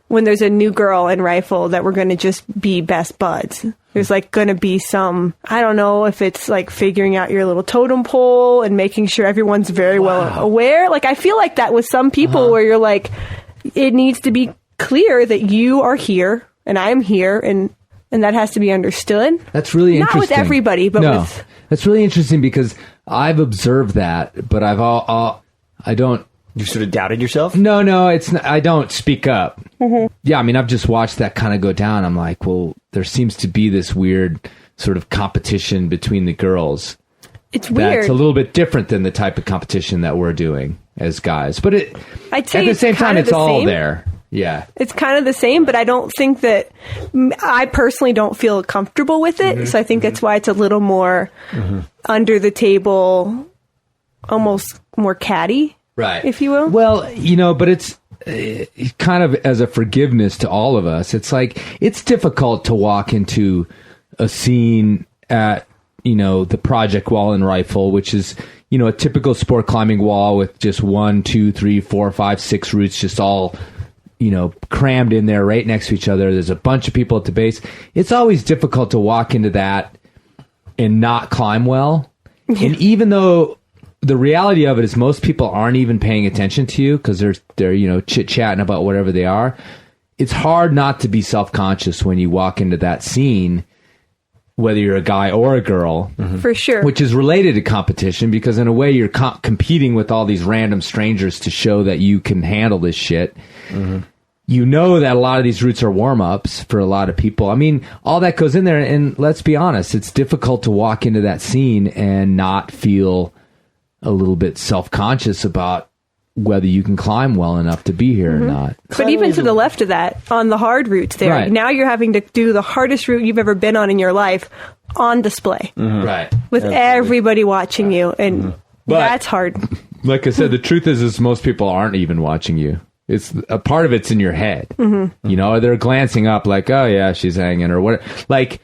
when there's a new girl in rifle that we're going to just be best buds. There's like going to be some, I don't know if it's like figuring out your little totem pole and making sure everyone's very well aware. Like I feel like that with some people where you're like, it needs to be clear that you are here and I'm here and that has to be understood. That's really interesting. Not with everybody, but with... That's really interesting because I've observed that, but I don't... You sort of doubted yourself? No, it's not, I don't speak up. Yeah, I mean, I've just watched that kind of go down. I'm like, well, there seems to be this weird sort of competition between the girls. It's weird. That's a little bit different than the type of competition that we're doing as guys. But I'd say at the same time, it's all same. there. Yeah. It's kind of the same, but I don't think that... I personally don't feel comfortable with it, so I think that's why it's a little more under the table, almost more catty. Right. If you will. Well, you know, but it's kind of as a forgiveness to all of us. It's like, it's difficult to walk into a scene at, you know, the Project Wall and Rifle, which is, you know, a typical sport climbing wall with just 1, 2, 3, 4, 5, 6 routes, just all, you know, crammed in there right next to each other. There's a bunch of people at the base. It's always difficult to walk into that and not climb well. And even though the reality of it is most people aren't even paying attention to you because they're you know, chit-chatting about whatever they are. It's hard not to be self-conscious when you walk into that scene, whether you're a guy or a girl. For sure. Which is related to competition because in a way you're competing with all these random strangers to show that you can handle this shit. You know that a lot of these routes are warm-ups for a lot of people. I mean, all that goes in there, and let's be honest, it's difficult to walk into that scene and not feel a little bit self-conscious about whether you can climb well enough to be here or not. But even to the left of that, on the hard routes there, now you're having to do the hardest route you've ever been on in your life on display. Right. With everybody watching you, and that's hard. Like I said, the truth is most people aren't even watching you. It's a part of it's in your head. You know, they're glancing up like, oh yeah, she's hanging or what. Like,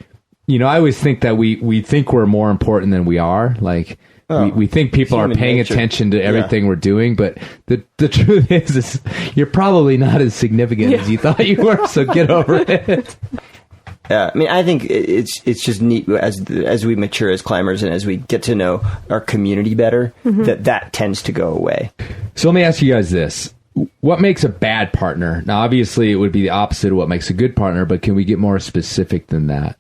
you know, I always think that we think we're more important than we are. Like, we think people are paying attention to everything we're doing, but the truth is you're probably not as significant as you thought you were, so get over it. Yeah, I mean, I think it's just neat as we mature as climbers and as we get to know our community better, that tends to go away. So let me ask you guys this. What makes a bad partner? Now, obviously, it would be the opposite of what makes a good partner, but can we get more specific than that?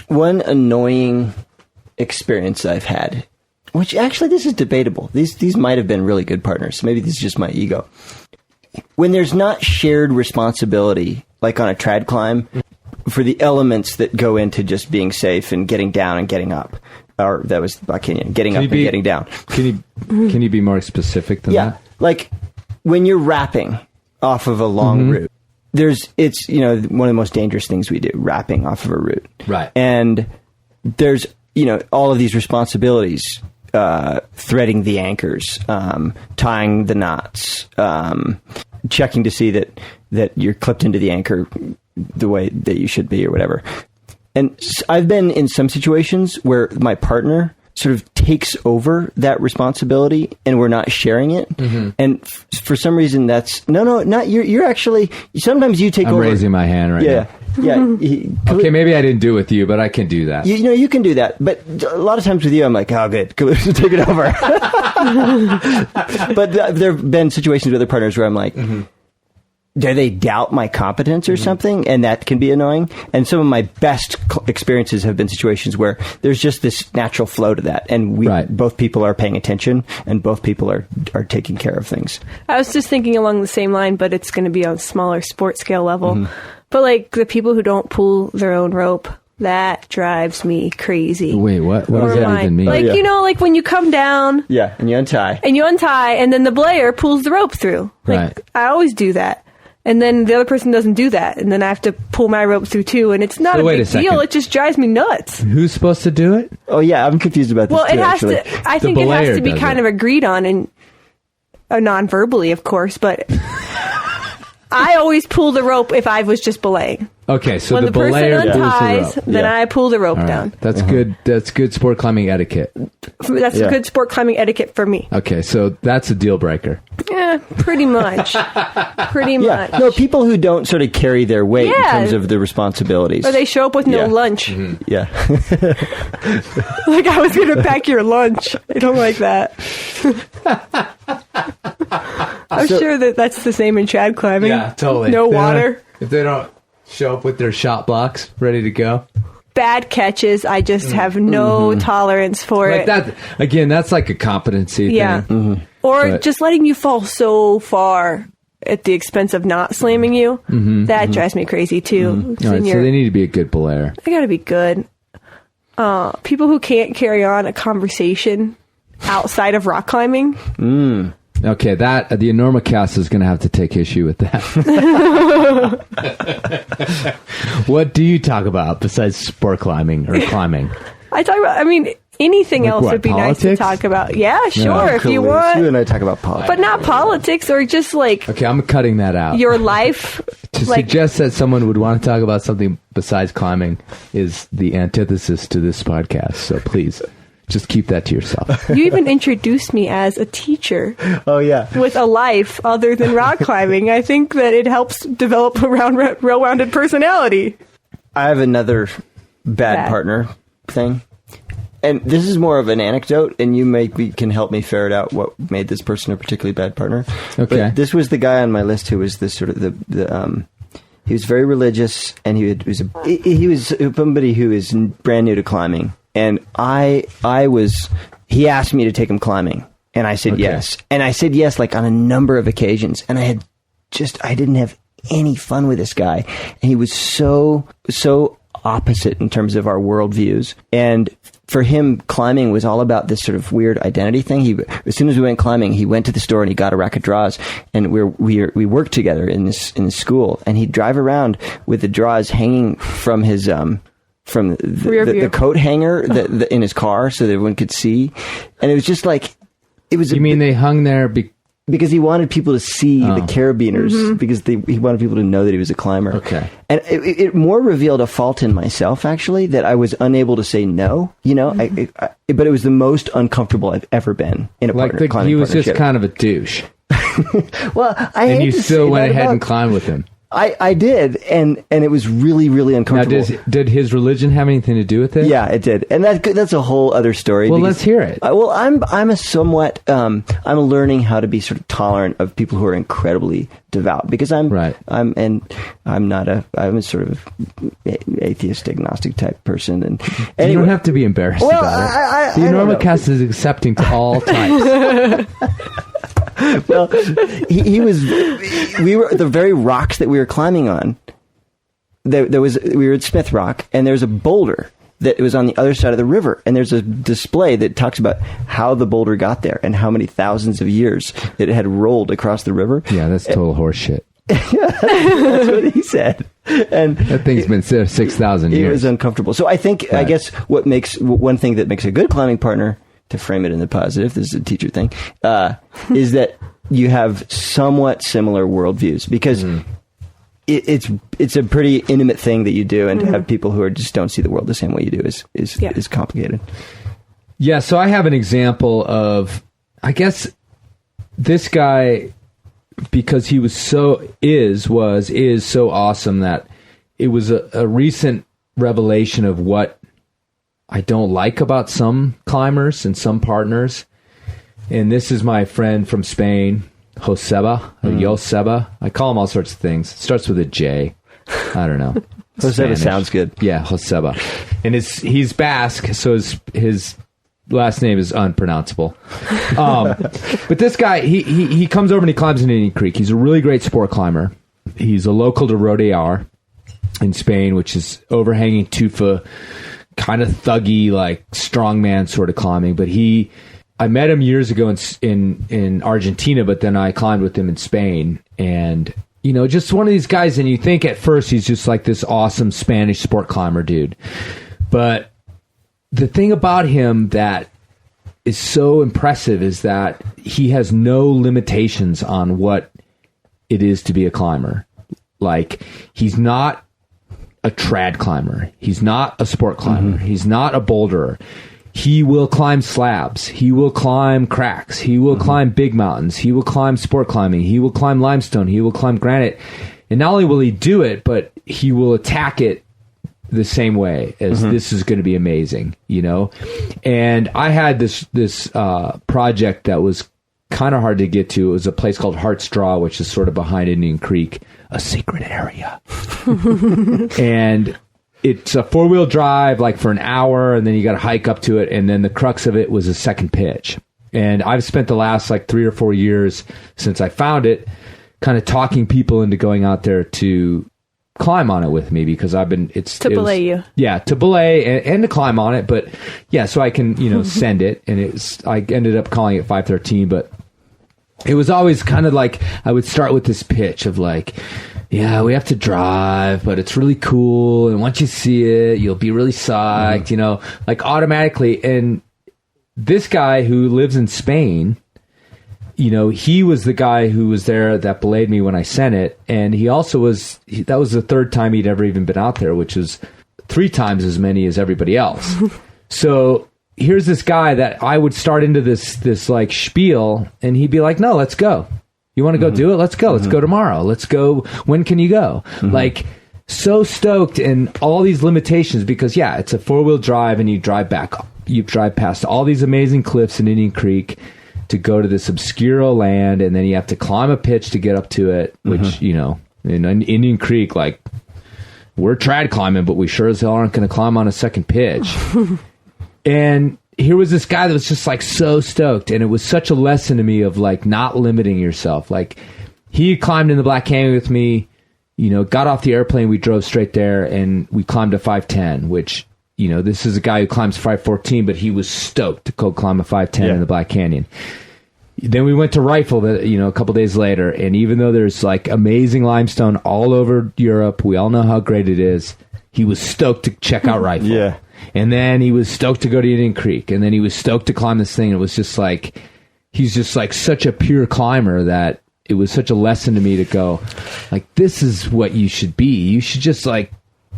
One annoying experience I've had, which actually this is debatable. These might have been really good partners. Maybe this is just my ego. When there's not shared responsibility, like on a trad climb, for the elements that go into just being safe and getting down and getting up. Or that was Black Canyon, getting up and getting down. Can you be more specific than that? Like when you're rapping off of a long route, it's one of the most dangerous things we do, rapping off of a route. Right. And there's, all of these responsibilities, threading the anchors, tying the knots, checking to see that you're clipped into the anchor the way that you should be or whatever. And I've been in some situations where my partner sort of takes over that responsibility and we're not sharing it. Mm-hmm. And for some reason that's, not you're actually, sometimes you take over. I'm raising my hand right now. Yeah. Okay, maybe I didn't do it with you, but I can do that. You can do that. But a lot of times with you, I'm like, oh, good. Take it over. But there have been situations with other partners where I'm like, do they doubt my competence or something? And that can be annoying. And some of my best experiences have been situations where there's just this natural flow to that. And both people are paying attention and both people are taking care of things. I was just thinking along the same line, but it's going to be on a smaller sport scale level. But like the people who don't pull their own rope, that drives me crazy. Wait, what does that even mean? Like, like when you come down. Yeah, and you untie. And then the belayer pulls the rope through. Like, I always do that. And then the other person doesn't do that. And then I have to pull my rope through too. And it's not a big deal. It just drives me nuts. Who's supposed to do it? Oh, yeah. I'm confused about this too, actually. I think it has to be kind of agreed on and non-verbally, of course. But I always pull the rope if I was just belaying. Okay, so when the person unties, the rope. then I pull the rope down. That's good. That's good sport climbing etiquette. That's good sport climbing etiquette for me. Okay, so that's a deal breaker. Yeah, pretty much. Much. No, people who don't sort of carry their weight in terms of the responsibilities. Or they show up with no lunch. Mm-hmm. Yeah. Like I was going to pack your lunch. I don't like that. I'm sure that's the same in trad climbing. Yeah, totally. No water. If they don't show up with their shot blocks ready to go. Bad catches, I just have no tolerance for it. That, again, that's like a competency thing. Yeah. Or just letting you fall so far at the expense of not slamming you. That drives me crazy too. All right, so they need to be a good belayer. They gotta be good. People who can't carry on a conversation outside of rock climbing. Okay, the Enormocast is going to have to take issue with that. What do you talk about besides sport climbing or climbing? Anything else would be politics? Nice to talk about. Yeah, sure, if you want. You and I talk about politics. But not politics or just like... Okay, I'm cutting that out. Your life. To suggest that someone would want to talk about something besides climbing is the antithesis to this podcast, so please... just keep that to yourself. You even introduced me as a teacher. Oh, yeah. With a life other than rock climbing. I think that it helps develop a well-rounded personality. I have another bad partner thing. And this is more of an anecdote, and you can help me ferret out what made this person a particularly bad partner. Okay. But this was the guy on my list who was this sort of he was very religious, and he was somebody who is brand new to climbing. And he asked me to take him climbing, and I said yes. And I said yes, like on a number of occasions. And I didn't have any fun with this guy. And he was so opposite in terms of our worldviews. And for him, climbing was all about this sort of weird identity thing. As soon as we went climbing, he went to the store and he got a rack of draws, and we worked together in this school. And he'd drive around with the draws hanging from his from the coat hanger in his car so that everyone could see. And it was just like, it was... You mean they hung there because he wanted people to see the carabiners, because he wanted people to know that he was a climber. Okay. And it more revealed a fault in myself, actually, that I was unable to say no, but it was the most uncomfortable I've ever been in a climbing partnership. He was just kind of a douche. Well, and you still went ahead and climbed with him. I did, and it was really, really uncomfortable. Now, did his religion have anything to do with it? Yeah, it did, and that's a whole other story. Well, let's hear it. I'm a somewhat I'm learning how to be sort of tolerant of people who are incredibly devout, because I'm a sort of atheist, agnostic type person, and you don't have to be embarrassed about it. The Enormocast is accepting to all types. Well, we were the very rocks that we were climbing on. We were at Smith Rock, and there's a boulder that was on the other side of the river, and there's a display that talks about how the boulder got there and how many thousands of years it had rolled across the river. Yeah, that's total horseshit. That's what he said. And That thing's been there 6,000 he years. was uncomfortable. So I think, I guess, one thing that makes a good climbing partner, to frame it in the positive, this is a teacher thing, is that you have somewhat similar worldviews, because it's a pretty intimate thing that you do, and to have people who just don't see the world the same way you do is complicated. Yeah, so I have an example of, I guess, this guy, because he was so awesome that it was a recent revelation of what I don't like about some climbers and some partners. And this is my friend from Spain, Joseba. I call him all sorts of things. It starts with a J. I don't know. Joseba sounds good. Yeah, Joseba. And he's Basque, so his last name is unpronounceable. But this guy, he comes over and he climbs in Indian Creek. He's a really great sport climber. He's a local to Rodear in Spain, which is overhanging tufa, kind of thuggy, like strongman sort of climbing. But I met him years ago in Argentina, but then I climbed with him in Spain. And, just one of these guys, and you think at first he's just like this awesome Spanish sport climber dude. But the thing about him that is so impressive is that he has no limitations on what it is to be a climber. Like, he's not a trad climber. He's not a sport climber. He's not a boulderer. He will climb slabs. He will climb cracks. He will climb big mountains. He will climb sport climbing. He will climb limestone. He will climb granite. And not only will he do it, but he will attack it the same way as this is going to be amazing, And I had this project that was kind of hard to get to. It was a place called Hart's Draw, which is sort of behind Indian Creek, a secret area. And it's a 4-wheel drive, like for an hour, and then you got to hike up to it. And then the crux of it was a second pitch. And I've spent the last 3 or 4 years since I found it, kind of talking people into going out there to climb on it with me, because to belay you. Yeah, to belay and to climb on it. But yeah, so I can, send it. And I ended up calling it 513, but it was always kind of like, I would start with this pitch of yeah, we have to drive, but it's really cool. And once you see it, you'll be really psyched, automatically. And this guy who lives in Spain, he was the guy who was there that belayed me when I sent it. And he also that was the third time he'd ever even been out there, which is 3 times as many as everybody else. So here's this guy that I would start into this spiel, and he'd be like, no, let's go. You want to go do it? Let's go. Let's go tomorrow. Let's go. When can you go? So stoked, and all these limitations, because it's a 4-wheel drive, and you drive past all these amazing cliffs in Indian Creek to go to this obscure land, and then you have to climb a pitch to get up to it, which, in Indian Creek, we're trad climbing, but we sure as hell aren't going to climb on a second pitch. And here was this guy that was just so stoked, and it was such a lesson to me of not limiting yourself. He climbed in the Black Canyon with me, got off the airplane, we drove straight there, and we climbed a 510, which, this is a guy who climbs 514, but he was stoked to go climb a 510 in the Black Canyon. Then we went to Rifle, a couple days later, and even though there's amazing limestone all over Europe, we all know how great it is, he was stoked to check out Rifle. Yeah. And then he was stoked to go to Indian Creek, and then he was stoked to climb this thing. It was just he's just such a pure climber that it was such a lesson to me to go, this is what you should be. You should just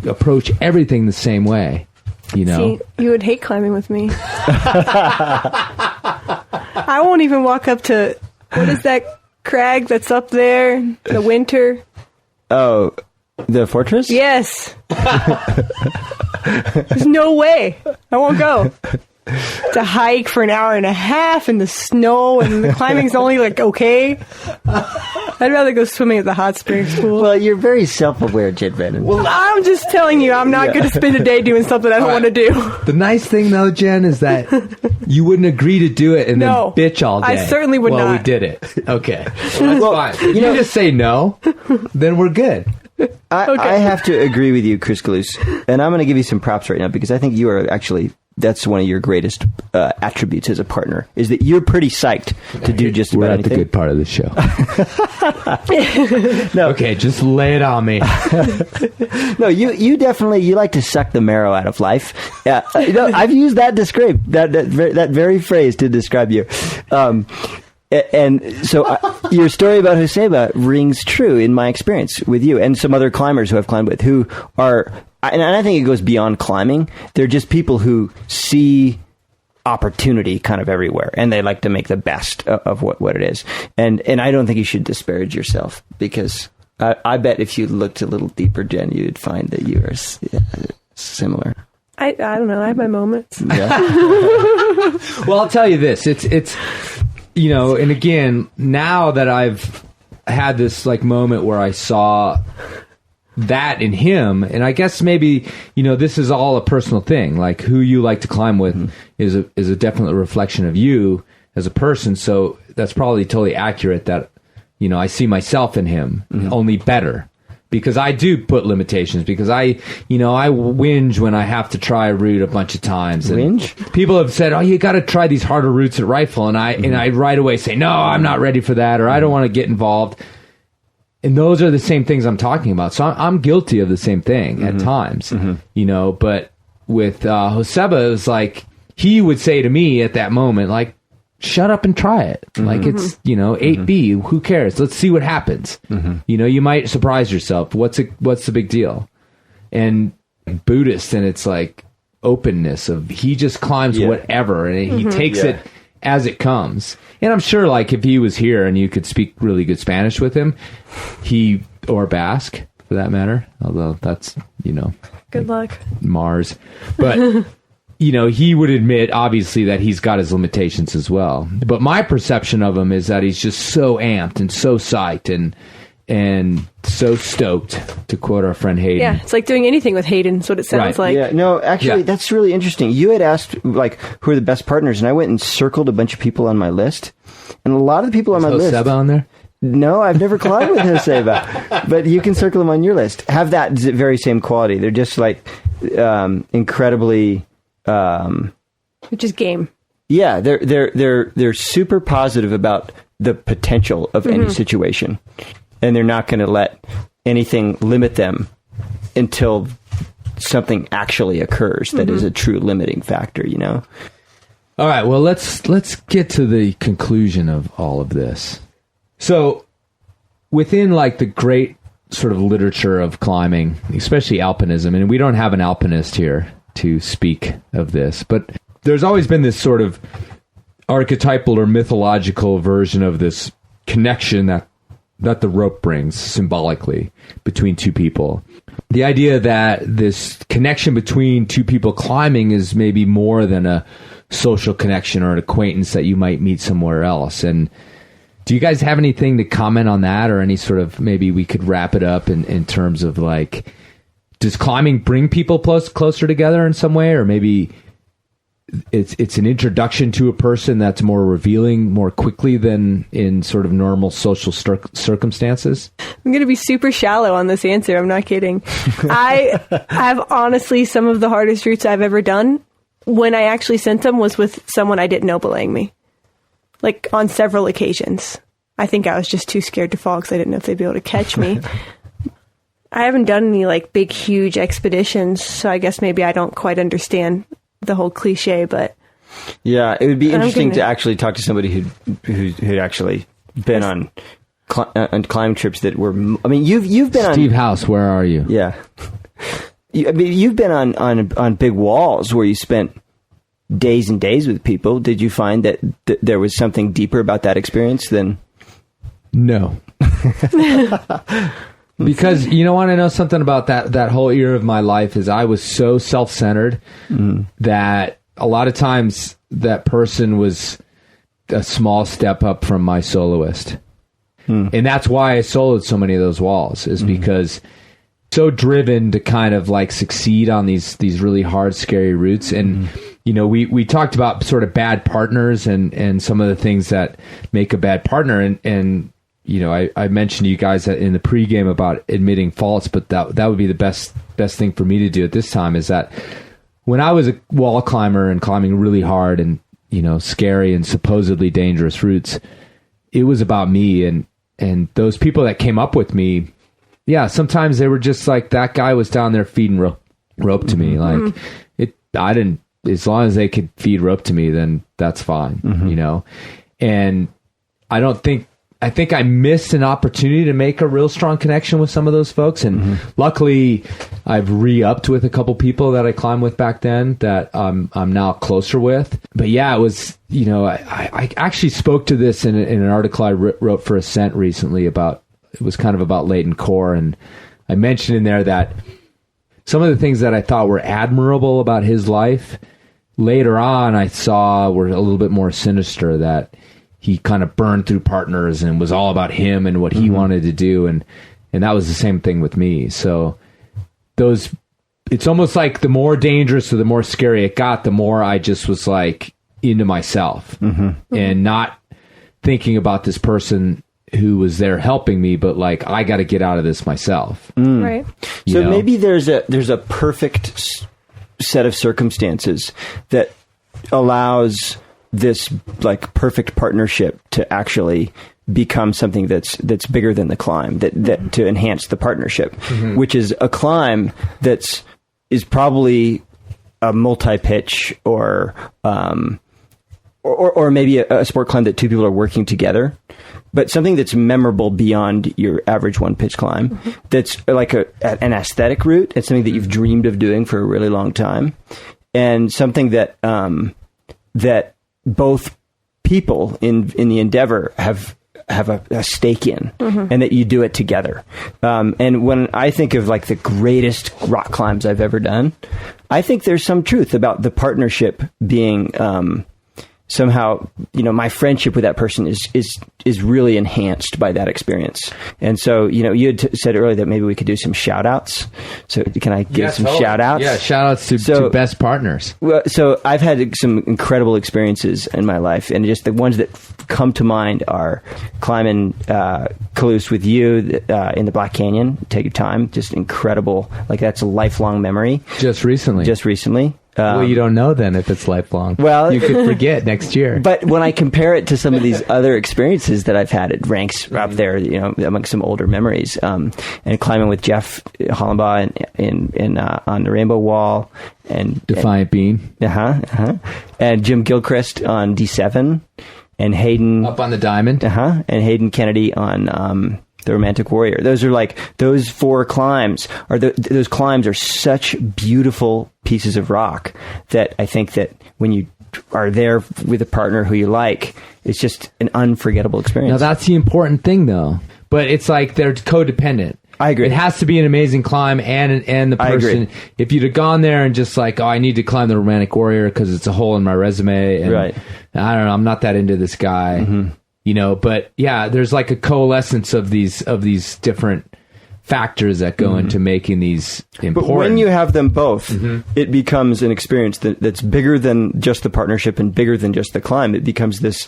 approach everything the same way. See, you would hate climbing with me. I won't even walk up to, what is that crag that's up there? The Winter? Oh, the fortress? Yes. There's no way. I won't go. To hike for an hour and a half in the snow, and the climbing's only okay. I'd rather go swimming at the hot springs pool. Well, you're very self-aware, Jen Vennon. Well, I'm just telling you, I'm not going to spend a day doing something I don't want to do. The nice thing, though, Jen, is that you wouldn't agree to do it and then bitch all day. I certainly would not. Well, we did it. Okay. Well, that's fine. You just say no, then we're good. I have to agree with you, Chris Kalous, and I'm going to give you some props right now, because I think you are actually that's one of your greatest attributes as a partner, is that you're pretty psyched to do just about anything. We're at the good part of the show. No. Okay, just lay it on me. No, you definitely, you like to suck the marrow out of life. I've used that that very phrase to describe you. And so your story about Joseba rings true in my experience with you and some other climbers who I've climbed with, who are, and I think it goes beyond climbing. They're just people who see opportunity kind of everywhere, and they like to make the best of what it is. And I don't think you should disparage yourself, because I bet if you looked a little deeper, Jen, you'd find that you are similar. I don't know. I have my moments. Yeah. Well, I'll tell you this. It's you know, and again, now that I've had this like moment where I saw that in him, and I guess maybe, you know, this is all a personal thing. Like, who you like to climb with is a definite reflection of you as a person. So that's probably totally accurate that, you know, I see myself in him, only better. Because I do put limitations, because I whinge when I have to try a route a bunch of times. And whinge? People have said, "Oh, you got to try these harder routes at Rifle," and I right away say, "No, I'm not ready for that," or "I don't want to get involved." And those are the same things I'm talking about. So I'm guilty of the same thing at times, you know. But with Joseba, it was like he would say to me at that moment, like, shut up and try it. Like, it's, you know, 8B, who cares? Let's see what happens. You know, you might surprise yourself. What's the big deal? And Buddhist, and it's like openness of, he just climbs whatever, and he takes it as it comes. And I'm sure, like, if he was here and you could speak really good Spanish with him, or Basque for that matter, although that's, you know, Good luck. Mars. But you know, he would admit, obviously, that he's got his limitations as well. But my perception of him is that he's just so amped and so psyched and so stoked, to quote our friend Hayden. Yeah, it's like doing anything with Hayden, is what it sounds like. Yeah, no, actually, that's really interesting. You had asked, like, who are the best partners, and I went and circled a bunch of people on my list. And a lot of the people on my list... Joseba on there? No, I've never climbed with Joseba. But you can circle them on your list. Have that very same quality. They're just, like, incredibly... Which is game. Yeah, they're super positive about the potential of any situation, and they're not going to let anything limit them until something actually occurs that is a true limiting factor, you know? All right, well, let's get to the conclusion of all of this. So, within, like, the great sort of literature of climbing, especially alpinism, and we don't have an alpinist here to speak of this, but there's always been this sort of archetypal or mythological version of this connection that the rope brings symbolically between two people. The idea that this connection between two people climbing is maybe more than a social connection or an acquaintance that you might meet somewhere else. And do you guys have anything to comment on that, or any sort of, maybe we could wrap it up in terms of, like, does climbing bring people closer together in some way, or maybe it's an introduction to a person that's more revealing more quickly than in sort of normal social circumstances? I'm going to be super shallow on this answer. I'm not kidding. I have honestly some of the hardest routes I've ever done. When I actually sent them was with someone I didn't know belaying me, like on several occasions. I think I was just too scared to fall because I didn't know if they'd be able to catch me. I haven't done any, like, big, huge expeditions, so I guess maybe I don't quite understand the whole cliche, but... Yeah, it would be interesting to actually talk to somebody who'd actually been on climb trips that were... I mean, you've been Steve House, where are you? Yeah. I mean, you've been on big walls where you spent days and days with people. Did you find that there was something deeper about that experience than... No. Because you want to know something about that whole era of my life is I was so self-centered that a lot of times that person was a small step up from my soloist. And that's why I soloed so many of those walls, is because so driven to kind of, like, succeed on these really hard, scary routes. And, you know, we talked about sort of bad partners and some of the things that make a bad partner. And you know, I mentioned to you guys that in the pregame about admitting faults, but that would be the best thing for me to do at this time, is that when I was a wall climber and climbing really hard and, scary and supposedly dangerous routes, it was about me and those people that came up with me. Yeah, sometimes they were just like, that guy was down there feeding rope to me. Like I didn't, as long as they could feed rope to me, then that's fine, And I think I missed an opportunity to make a real strong connection with some of those folks. And luckily I've re-upped with a couple people that I climbed with back then that I'm now closer with. But yeah, it was, I actually spoke to this in an article I wrote for Ascent recently it was kind of about latent core. And I mentioned in there that some of the things that I thought were admirable about his life, later on I saw were a little bit more sinister, that he kind of burned through partners and was all about him and what he wanted to do. And that was the same thing with me. So it's almost like the more dangerous or the more scary it got, the more I just was like into myself and not thinking about this person who was there helping me, but like, I got to get out of this myself. Right. So maybe there's a perfect set of circumstances that allows this like perfect partnership to actually become something that's bigger than the climb, that to enhance the partnership, which is a climb is probably a multi-pitch or maybe a sport climb that two people are working together, but something that's memorable beyond your average one pitch climb. That's like an aesthetic route. It's something that you've dreamed of doing for a really long time, and something that that both people in the endeavor have a stake in, and that you do it together. And when I think of like the greatest rock climbs I've ever done, I think there's some truth about the partnership being somehow, my friendship with that person is really enhanced by that experience. And so, you had said earlier that maybe we could do some shout outs. So can I give some shout outs? Yeah, shout outs to best partners. Well, so I've had some incredible experiences in my life, and just the ones that come to mind are climbing Calouse with you in the Black Canyon. Take your time. Just incredible. Like, that's a lifelong memory. Just recently. Well, you don't know then if it's lifelong. Well, you could forget next year. But when I compare it to some of these other experiences that I've had, it ranks up there, among some older memories. And climbing with Jeff Hollenbaugh on the Rainbow Wall, and Defiant Bean, and Jim Gilchrist on D7, and Hayden up on the Diamond, and Hayden Kennedy on the Romantic Warrior. Those are like, those four climbs those climbs are such beautiful pieces of rock that I think that when you are there with a partner who you like, it's just an unforgettable experience. Now that's the important thing though, but it's like they're codependent. I agree. It has to be an amazing climb and the person. If you'd have gone there and just like, I need to climb the Romantic Warrior because it's a hole in my resume, and right. I don't know, I'm not that into this guy. But yeah, there's like a coalescence of these different factors that go into making these important. But when you have them both, it becomes an experience that's bigger than just the partnership and bigger than just the climb. It becomes this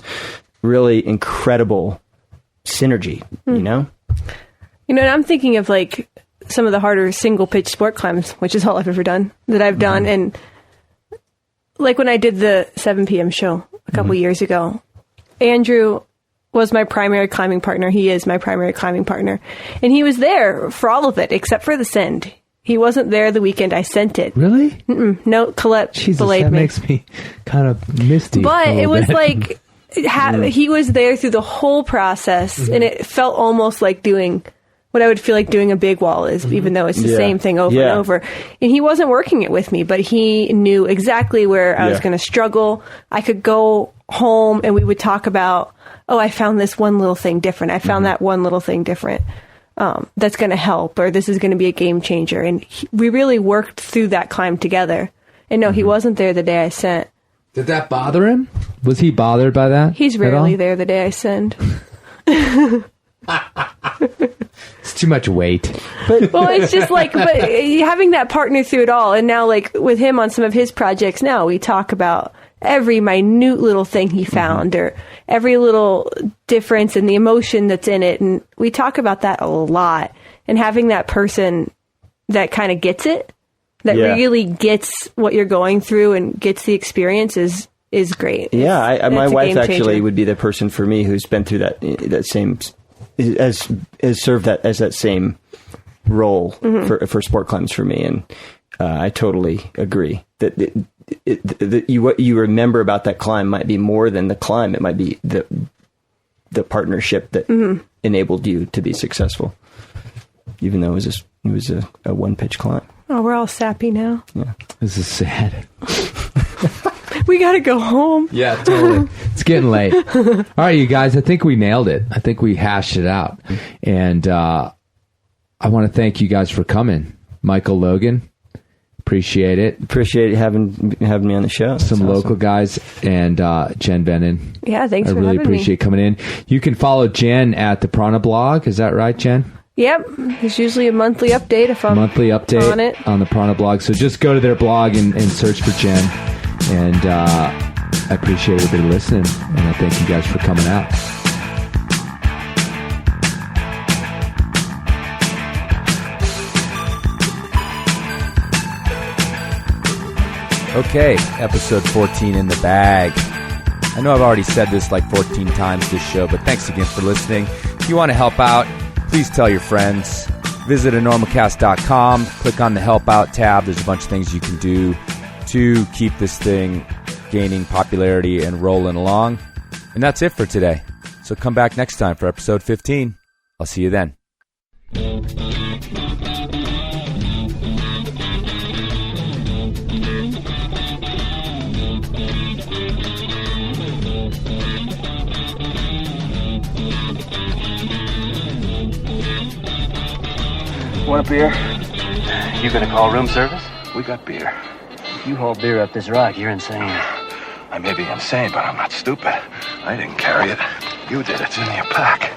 really incredible synergy, and I'm thinking of like some of the harder single pitch sport climbs, which is all I've ever done, that I've done. And like when I did the 7 p.m. show a couple years ago, Andrew was my primary climbing partner. He is my primary climbing partner. And he was there for all of it, except for the send. He wasn't there the weekend I sent it. Really? No, Colette belayed that me. Makes me kind of misty. But it was like, he was there through the whole process, and it felt almost like doing what I would feel like doing a big wall is, even though it's the same thing over and over. And he wasn't working it with me, but he knew exactly where I was going to struggle. I could go home and we would talk about, I found this one little thing different. I found that one little thing different. That's going to help, or this is going to be a game changer. And we really worked through that climb together. And no, he wasn't there the day I sent. Did that bother him? Was he bothered by that? He's rarely there the day I send. It's too much weight. Well, it's just like, but having that partner through it all. And now, like with him on some of his projects, now we talk about every minute little thing he found, or every little difference in the emotion that's in it. And we talk about that a lot. And having that person that kind of gets it, that really gets what you're going through and gets the experience is great. Yeah, my wife actually would be the person for me who's been through that same, has served that same role for sport climbs for me, and I totally agree that what you remember about that climb might be more than the climb. It might be the partnership that enabled you to be successful, even though it was a one-pitch climb. Oh, we're all sappy now. Yeah, This is sad. We got to go home. Yeah, totally. It's getting late. All right, you guys, I think we nailed it. I think we hashed it out. And I want to thank you guys for coming. Michael, Logan, appreciate it. Appreciate having me on the show. Some local guys, and Jen Vennon. Yeah, thanks for having me. I really appreciate coming in. You can follow Jen at the Prana blog. Is that right, Jen? Yep. There's usually a monthly update if I'm on it. On the Prana blog. So just go to their blog and search for Jen. And I appreciate everybody listening. And I thank you guys for coming out. Okay, episode 14 in the bag. I know I've already said this like 14 times this show, but thanks again for listening. If you want to help out, please tell your friends. Visit Enormocast.com. Click on the Help Out tab. There's a bunch of things you can do to keep this thing gaining popularity and rolling along. And that's it for today. So come back next time for episode 15. I'll see you then. Want a beer? You gonna call room service? We got beer. If you haul beer up this rock, you're insane. I may be insane, but I'm not stupid. I didn't carry it. You did. It's in your pack.